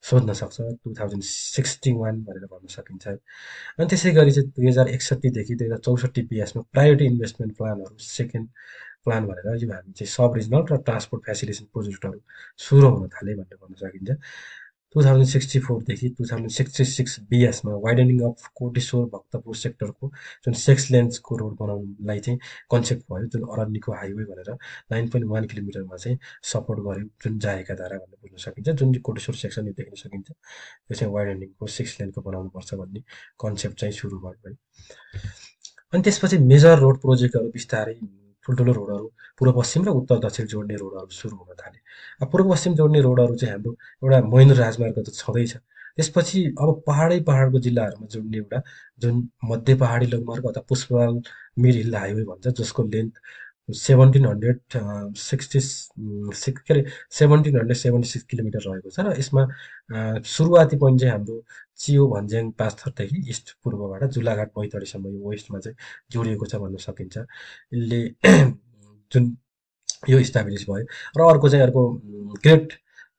सोध्न सक्छ, 2061 भनेर भन्न सकिन्छ है। अनि त्यसै गरी चाहिँ 2061देखि 2064-82मा प्रायोरिटी इन्भेस्टमेन्ट प्लानहरू सेकेन्ड प्लान भनेर यो हामी चाहिँ सब रिजनल र ट्रान्सपोर्ट फेसिलिटेसन प्रोजेक्टहरू सुरु हुन थाले भनेर भन्न सकिन्छ। 2064देखि 2066 बिएसमा वाइडनिङ अफ कोटेश्वर भक्तपुर सेक्टरको जुन 6 लेन्सको रोड बनाउनलाई चाहिँ कन्सेप्ट भयो, जुन अरण्यको हाइवे भनेर 9.1 किलोमिटरमा चाहिँ सपोर्ट गर्यो, जुन जाहेका धारा भनेर बुझ्न सकिन्छ। जुन चाहिँ कोटेश्वर सेक्सन यो देख्न सकिन्छ, यो चाहिँ वाइडनिङको 6 लेनको बनाउनुपर्छ भन्ने कन्सेप्ट चाहिँ सुरु भयो है। अनि त्यसपछि मेजर रोड प्रोजेक्टहरू बिस्तारै ठुल्ठुलो रोडहरू पूर्व पश्चिम र उत्तर दक्षिण जोड्ने रोडहरू सुरु हुन थाले। अब पूर्व पश्चिम जोड्ने रोडहरू चाहिँ हाम्रो एउटा महेन्द्र राजमार्ग त छँदैछ। त्यसपछि अब पहाडको जिल्लाहरूमा जोड्ने एउटा जुन मध्य पहाडी लगमार्ग अथवा पुष्पलाल मिर हिल हाइवे भन्छ, जसको लेन्थ 1776 किलोमिटर रहेको छ। र यसमा सुरुवाती पोइन्ट चाहिँ हाम्रो चियो भन्ज्याङ पाँचथरदेखि इस्ट पूर्वबाट जुलाघाट बैतडीसम्म यो वेस्टमा चाहिँ जोडिएको छ भन्न सकिन्छ। यसले जुन यो इस्टाब्लिस भयो। र अर्को ग्रेट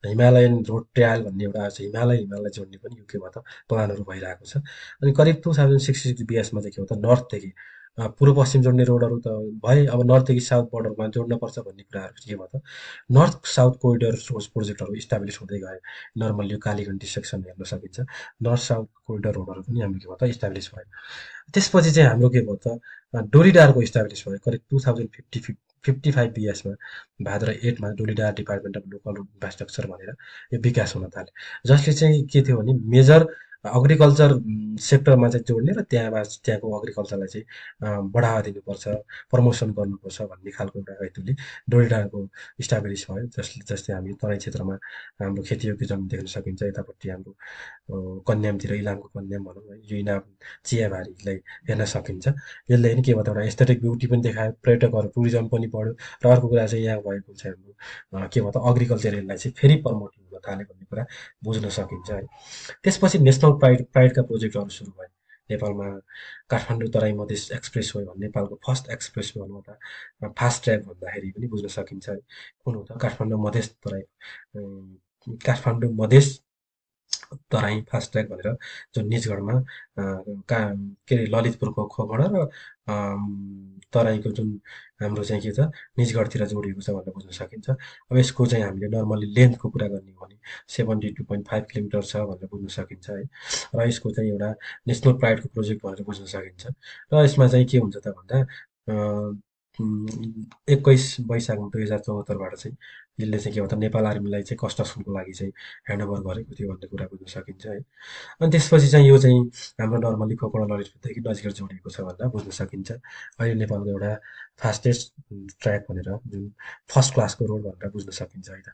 हिमालयन रोड ट्रायल भन्ने एउटा हिमालय जोड्ने पनि यो के भयो त प्लानहरू भइरहेको छ। अनि करिब 2066 बिएसमा चाहिँ के हो त नर्थदेखि पूर्व पश्चिम जोड्ने रोडहरू त भए, अब नर्थदेखि साउथ बोर्डरमा जोड्नुपर्छ भन्ने कुराहरू के भयो त नर्थ साउथ कोरिडोर सोर्स प्रोजेक्टहरू इस्टाब्लिस हुँदै गए। नर्मल्ली यो कालीगण्डी सेक्सन हेर्न सकिन्छ, नर्थ साउथ कोरिडोर रोडहरू पनि हाम्रो के भयो त इस्टाब्लिस भयो। त्यसपछि चाहिँ हाम्रो के भयो त डोरीडारको इस्टाब्लिस भयो करिब 55 BS मा भाद्र 8 मा डोलीडाँडा डिपार्टमेन्ट अफ लोकल इन्फ्रास्ट्रक्चर भनेर यो विकास हुन थाल्यो। जसले चाहिँ के थियो भने मेजर अग्रिकल्चर सेक्टरमा चाहिँ जोड्ने र त्यहाँको अग्रिकल्चरलाई चाहिँ बढावा दिनुपर्छ, प्रमोसन गर्नुपर्छ भन्ने खालको एउटा हेतुले डोलीडाँडाको इस्टाब्लिस भयो। जस्तै हामी तराई क्षेत्रमा हाम्रो खेतीयोग्य जमिन देख्न सकिन्छ। यतापट्टि हाम्रो कन्यामतिर इलामको कन्याम भनौँ है, यो इलाम चियाबारीलाई हेर्न सकिन्छ। यसले पनि के भयो त एउटा एस्थेटिक ब्युटी पनि देखायो, पर्यटकहरू टुरिज्म पनि बढ्यो र अर्को कुरा चाहिँ यहाँ भएको चाहिँ हाम्रो के भयो त अग्रिकल्चर यसलाई चाहिँ फेरि प्रमोट हुन थाल्यो भन्ने कुरा बुझ्न सकिन्छ है। त्यसपछि नेसनल प्राइडका प्रोजेक्टहरू सुरु भए नेपालमा। काठमाडौँ तराई मधेस एक्सप्रेस वे भन्ने नेपालको फर्स्ट एक्सप्रेस वे भनौँ त फास्ट ट्र्याक भन्दाखेरि पनि बुझ्न सकिन्छ है। कुन हो त काठमाडौँ मधेस तराई काठमाडौँ मधेस तराई फास्ट ट्र्याक भनेर जुन निजगढमा का के अरे ललितपुरको खोगडा र तराईको जुन हाम्रो चाहिँ के छ निजगढतिर जोडिएको छ भनेर बुझ्न सकिन्छ। अब यसको चाहिँ हामीले नर्मली लेन्थको कुरा गर्ने हो भने 72.5 किलोमिटर छ भनेर बुझ्न सकिन्छ है। र यसको चाहिँ एउटा नेसनल प्राइडको प्रोजेक्ट भनेर बुझ्न सकिन्छ। र यसमा चाहिँ के हुन्छ त भन्दा 21 वैशाख 2074बाट चाहिँ यसले चाहिँ के भन्छ नेपाल आर्मीलाई चाहिँ कन्स्ट्रक्सनको लागि चाहिँ ह्यान्डओभर गरेको थियो भन्ने कुरा बुझ्न सकिन्छ है। अनि त्यसपछि चाहिँ यो चाहिँ हाम्रो नर्मली खोकडा ललितपुरदेखि नजिकै जोडिएको छ भनेर बुझ्न सकिन्छ। अहिले नेपालको एउटा फास्टेस्ट ट्र्याक भनेर जुन फर्स्ट क्लासको रोड भनेर बुझ्न सकिन्छ है त।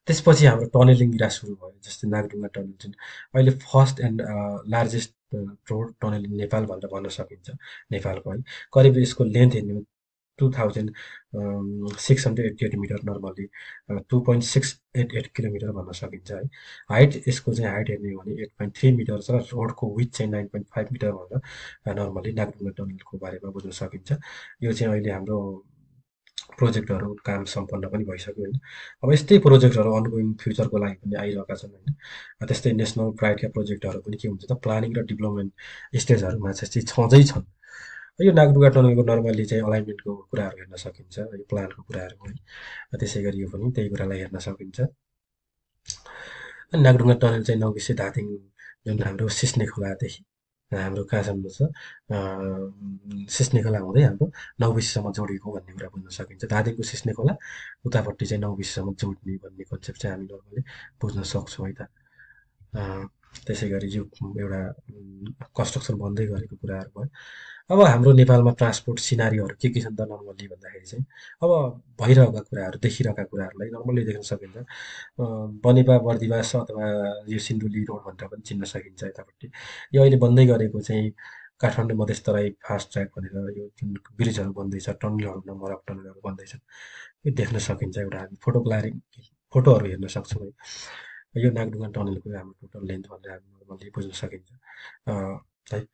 त्यसपछि हाम्रो टनेलिङ इरा सुरु भयो। जस्तै नागढुङ्गा टनल जुन अहिले first and largest road tunneling Nepal भनेर भन्न सकिन्छ नेपालको है। करिब यसको लेन्थ हेर्ने हो 2688 मिटर, नर्मली 2.688 किलोमिटर भन्न सकिन्छ है। हाइट यसको चाहिँ हाइट हेर्ने हो भने 8.3 मिटर छ र रोडको विथ चाहिँ 9.5 मिटर भनेर नर्मली नागढुङ्गा टनलको बारेमा बुझ्न सकिन्छ। यो चाहिँ अहिले हाम्रो प्रोजेक्टहरू काम सम्पन्न पनि भइसक्यो होइन। अब यस्तै प्रोजेक्टहरू अनगोइङ फ्युचरको लागि पनि आइरहेका छन् होइन। त्यस्तै नेसनल प्राइडका प्रोजेक्टहरू पनि के हुन्छ त प्लानिङ र डेभलपमेन्ट स्टेजहरूमा चाहिँ छँदै छन्। यो नागढुङ्गा टनलको नर्मली चाहिँ अलाइनमेन्टको कुराहरू हेर्न सकिन्छ, यो प्लानको कुराहरू है। त्यसै गरी यो पनि त्यही कुरालाई हेर्न सकिन्छ। अनि नागढुङ्गा टनल चाहिँ नौबिसे धादिङ जुन हाम्रो सिस्ने खोलादेखि हाम्रो कहाँसम्म छ सिस्ने खोला हुँदै हाम्रो नौबिसेसम्म जोडिएको भन्ने कुरा बुझ्न सकिन्छ। धादिङको सिस्ने खोला उतापट्टि चाहिँ नौबिसेसम्म जोड्ने भन्ने कन्सेप्ट चाहिँ हामी नर्मली बुझ्न सक्छौँ है त। त्यसै गरी यो एउटा कन्स्ट्रक्सन बन्दै गरेको कुराहरू भयो। अब हाम्रो नेपालमा ट्रान्सपोर्ट सिनारीहरू के छन् त नर्मली भन्दाखेरि चाहिँ अब भइरहेका कुराहरू देखिरहेका कुराहरूलाई नर्मली देख्न सकिन्छ। बनेपा बर्दिवास अथवा यो सिन्धुली रोड भनेर पनि चिन्न सकिन्छ यतापट्टि। यो अहिले बन्दै गरेको चाहिँ काठमाडौँ मधेस तराई फास्ट ट्र्याक भनेर यो जुन ब्रिजहरू बन्दैछ, टनलहरू नम्बर अफ टनलहरू बन्दैछन्, यो देख्न सकिन्छ। एउटा हामी फोटोहरू हेर्न सक्छौँ है। यो नागढुङ्गा टनलको हाम्रो टोटल लेन्थ भनेर हामी नर्मली बुझ्न सकिन्छ है।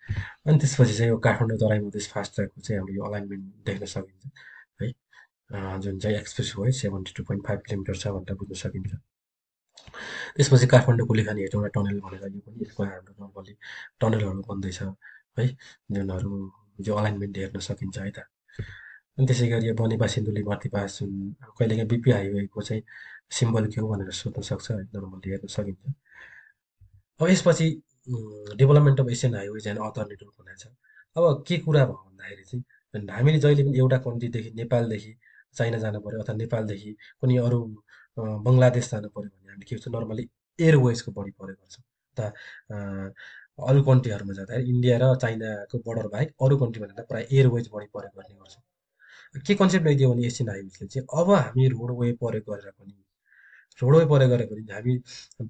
अनि त्यसपछि चाहिँ यो काठमाडौँ तराई मधेस फास्ट ट्र्याकको चाहिँ हाम्रो यो अलाइनमेन्ट देख्न सकिन्छ है। जुन चाहिँ एक्सप्रेस वे 72.5 किलोमिटर छ भनेर बुझ्न सकिन्छ। त्यसपछि काठमाडौँ कुलेखानी हेटौँडा टनल भनेर यो पनि यसमा हाम्रो नर्मली टनलहरू बन्दैछ है, जुनहरू जो अलाइनमेन्ट हेर्न सकिन्छ है त। अनि त्यसै गरी यो बनेपा सिन्धुली बर्दिवास जुन कहिलेकाहीँ बिपी हाइवेको चाहिँ सिम्बल के हो भनेर सोध्न सक्छ है, नर्मली हेर्न सकिन्छ। अब यसपछि development of Asian highways and alternative भनेको छ। अब के कुरा भयो भन्दाखेरि चाहिँ हामीले जहिले पनि एउटा कन्ट्रीदेखि नेपालदेखि चाइना जानु पऱ्यो अथवा नेपालदेखि कुनै अरू बङ्गलादेश जानु पऱ्यो भने हामीले के हुन्छ नर्मली एयरवेजको बढी प्रयोग गर्छौँ। अरू कन्ट्रीहरूमा जाँदाखेरि इन्डिया र चाइनाको बोर्डर बाहेक अरू कन्ट्रीमा जाँदा प्रायः एयरवेज बढी प्रयोग गर्ने गर्छौँ। के कन्सेप्ट ल्याइदियो भने एसियन हाइवेजले चाहिँ अब हामी रोडवे प्रयोग गरेर पनि हामी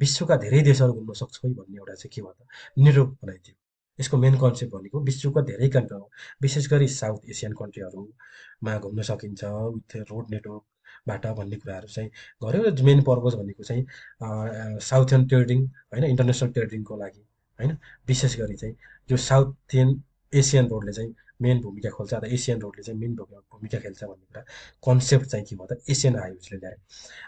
विश्वका धेरै देशहरू घुम्न सक्छौँ है भन्ने एउटा चाहिँ के भयो त नेटवर्क बनाइदियो। यसको मेन कन्सेप्ट भनेको विश्वका धेरै कन्ट्रीहरू विशेष गरी साउथ एसियन कन्ट्रीहरूमा घुम्न सकिन्छ विथ रोड नेटवर्कबाट भन्ने कुराहरू चाहिँ गर्यो। र मेन पर्पज भनेको चाहिँ साउथर्न ट्रेडिङ होइन, इन्टरनेसनल ट्रेडिङको लागि होइन। विशेष गरी चाहिँ यो साउथ एसियन रोडले चाहिँ मेन भूमिका खोल्छ र एसियन रोडले चाहिँ मेन भूमिका खेल्छ भन्ने कुरा कन्सेप्ट चाहिँ के भयो त एसियन हाइवेजले ल्यायो।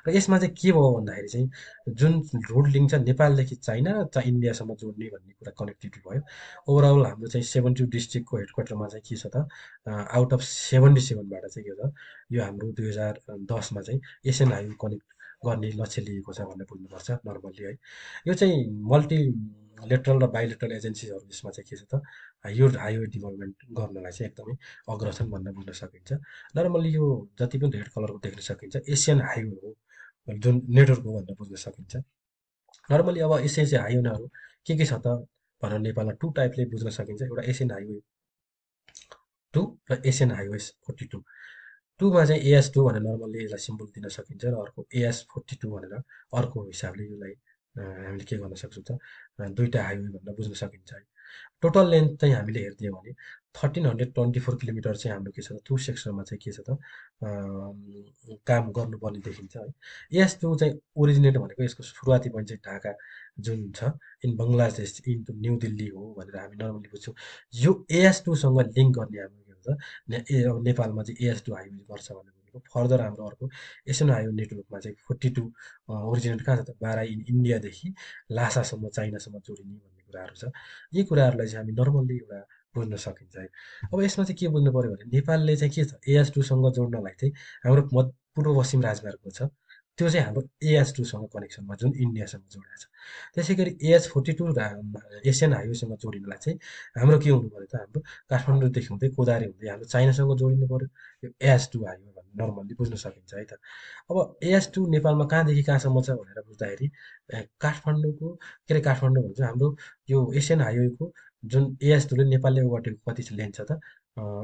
र यसमा चाहिँ के भयो भन्दाखेरि चाहिँ जुन रोड लिङ्क छ नेपालदेखि चाइना र इन्डियासम्म जोड्ने भन्ने कुरा कनेक्टिभिटी भयो। ओभरअल हाम्रो चाहिँ 72 डिस्ट्रिक्टको हेडक्वार्टरमा चाहिँ के छ त आउट अफ 77बाट चाहिँ के छ यो हाम्रो 2010मा चाहिँ एसियन हाइवे कनेक्ट गर्ने लक्ष्य लिएको छ भनेर बुझ्नुपर्छ नर्मल्ली है। यो चाहिँ लेटरल र बाइलेटरल एजेन्सीहरू यसमा चाहिँ के छ त, यो हाइवे डेभलपमेन्ट गर्नलाई चाहिँ एकदमै अग्रसर भनेर बुझ्न सकिन्छ। नर्मली यो जति पनि रेड कलरको देख्न सकिन्छ एसियन हाइवे हो, जुन नेटवर्क हो भनेर बुझ्न सकिन्छ। नर्मली अब एसियन चाहिँ हाइवेहरू के छ त भनेर नेपालमा टु टाइपले बुझ्न सकिन्छ। एउटा एसियन हाइवे 2 र एसियन हाइवे 42। टूमा चाहिँ एएस टू भनेर नर्मल्ली यसलाई सिम्बल दिन सकिन्छ र अर्को एएस 42 भनेर अर्को हिसाबले यसलाई हामीले के गर्न सक्छौँ त, दुईवटा हाइवे भनेर बुझ्न सकिन्छ है। टोटल लेन्थ चाहिँ हामीले हेरिदियौँ भने 1324 किलोमिटर चाहिँ हाम्रो के छ त, टु सेक्सनमा चाहिँ के छ त काम गर्नुपर्ने देखिन्छ है। एएस टू चाहिँ ओरिजिनेट भनेको यसको सुरुवाती पोइन्ट चाहिँ ढाका जुन छ in Bangladesh in new Delhi हो भनेर हामी नर्मली बुझ्छौँ। यो एएस टूसँग लिङ्क गर्ने हाम्रो के हुन्छ, अब नेपालमा चाहिँ एएस टू हाइवे गर्छ भनेर भनेको। फर्दर हाम्रो अर्को एसियन हाइवे नेटवर्कमा चाहिँ 42 ओरिजिनेट कहाँ छ त, बारा इन इन्डियादेखि लासासम्म चाइनासम्म जोडिने भन्ने कुराहरू छ। यी कुराहरूलाई चाहिँ हामी नर्मल्ली एउटा बुझ्न सकिन्छ है। अब यसमा चाहिँ के बुझ्नु पऱ्यो भने नेपालले चाहिँ के छ, एएस टूसँग जोड्नलाई चाहिँ हाम्रो पूर्व पश्चिम राजमार्गको छ, त्यो चाहिँ हाम्रो एएस टूसँग कनेक्सनमा जुन इन्डियासँग जोडेको छ। त्यसै गरी एएच 42 एसियन हाइवेसँग जोडिनलाई चाहिँ हाम्रो के हुनु पऱ्यो त, हाम्रो काठमाडौँदेखि हुँदै कोदारी हुँदै हाम्रो चाइनासँग जोडिनु पऱ्यो। यो एएच टू हाइवे भन्ने नर्मल्ली बुझ्न सकिन्छ है त। अब एएच टू नेपालमा कहाँदेखि कहाँसम्म छ भनेर बुझ्दाखेरि काठमाडौँको के अरे काठमाडौँ भन्छ हाम्रो यो एसियन हाइवेको जुन एएच टूले नेपालले ओगटेको कति लेन्थ छ त,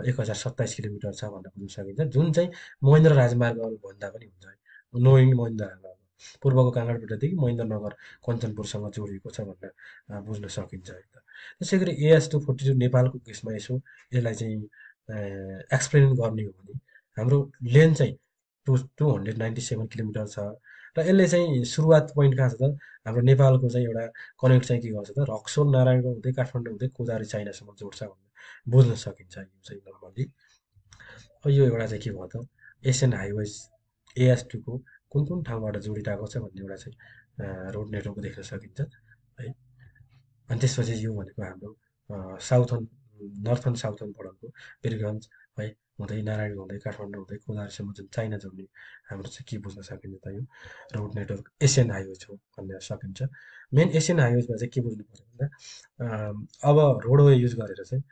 1027 किलोमिटर छ भनेर बुझ्न सकिन्छ, जुन चाहिँ महेन्द्र राजमार्ग भन्दा पनि हुन्छ है। नोइङ महेन्द्र राजमार्ग पूर्वको काँगडपट्टिदेखि महेन्द्रनगर कञ्चनपुरसँग जोडिएको छ भनेर बुझ्न सकिन्छ है त। त्यसै गरी एएच 242 नेपालको केसमा यसो यसलाई चाहिँ एक्सप्लेन गर्ने हो भने हाम्रो लेन्थ चाहिँ 297 किलोमिटर छ र यसले चाहिँ सुरुवात पोइन्ट कहाँ छ त, हाम्रो नेपालको चाहिँ एउटा कनेक्ट चाहिँ के गर्छ त, रक्सोल नारायणगढ हुँदै काठमाडौँ हुँदै कोदारी चाइनासम्म जोड्छ भनेर बुझ्न सकिन्छ यो चाहिँ नर्मली। यो एउटा चाहिँ के भयो त, एसियन हाइवेज एएस टूको कुन कुन ठाउँबाट जोडिरहेको छ भन्ने एउटा चाहिँ रोड नेटवर्क देख्न सकिन्छ है। अनि त्यसपछि यो भनेको हाम्रो साउथर्न नर्थर्न साउथर्न बोर्डरको वीरगन्ज है हुँदै नारायण हुँदै काठमाडौँ हुँदै कोलारसम्म जुन चाइना जोड्ने हाम्रो चाहिँ के बुझ्न सकिन्छ त, यो रोड नेटवर्क एसियन हाइवेज हो भन्न सकिन्छ। मेन एसियन हाइवेजमा चाहिँ के बुझ्नु पऱ्यो भन्दा अब रोडवे युज गरेर चाहिँ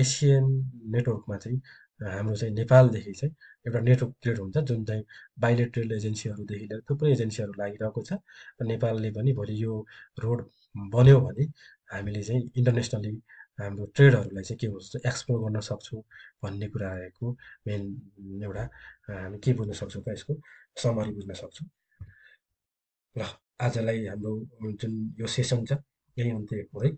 एसियन नेटवर्कमा चाहिँ हाम्रो चाहिँ नेपालदेखि चाहिँ एउटा नेटवर्क क्रिएट हुन्छ, जुन चाहिँ बाइलेटरल एजेन्सीहरूदेखि लिएर थुप्रै एजेन्सीहरू लागिरहेको छ। र नेपालले पनि भोलि यो रोड बन्यो भने हामीले चाहिँ इन्टरनेसनली हाम्रो ट्रेडहरूलाई चाहिँ के हुन्छ एक्सप्लोर गर्न सक्छौँ भन्ने कुराको मेन एउटा हामी के बुझ्न सक्छौँ त, यसको समरी बुझ्न सक्छौँ। ल आजलाई हाम्रो जुन यो सेसन छ यही अन्त्य हो है।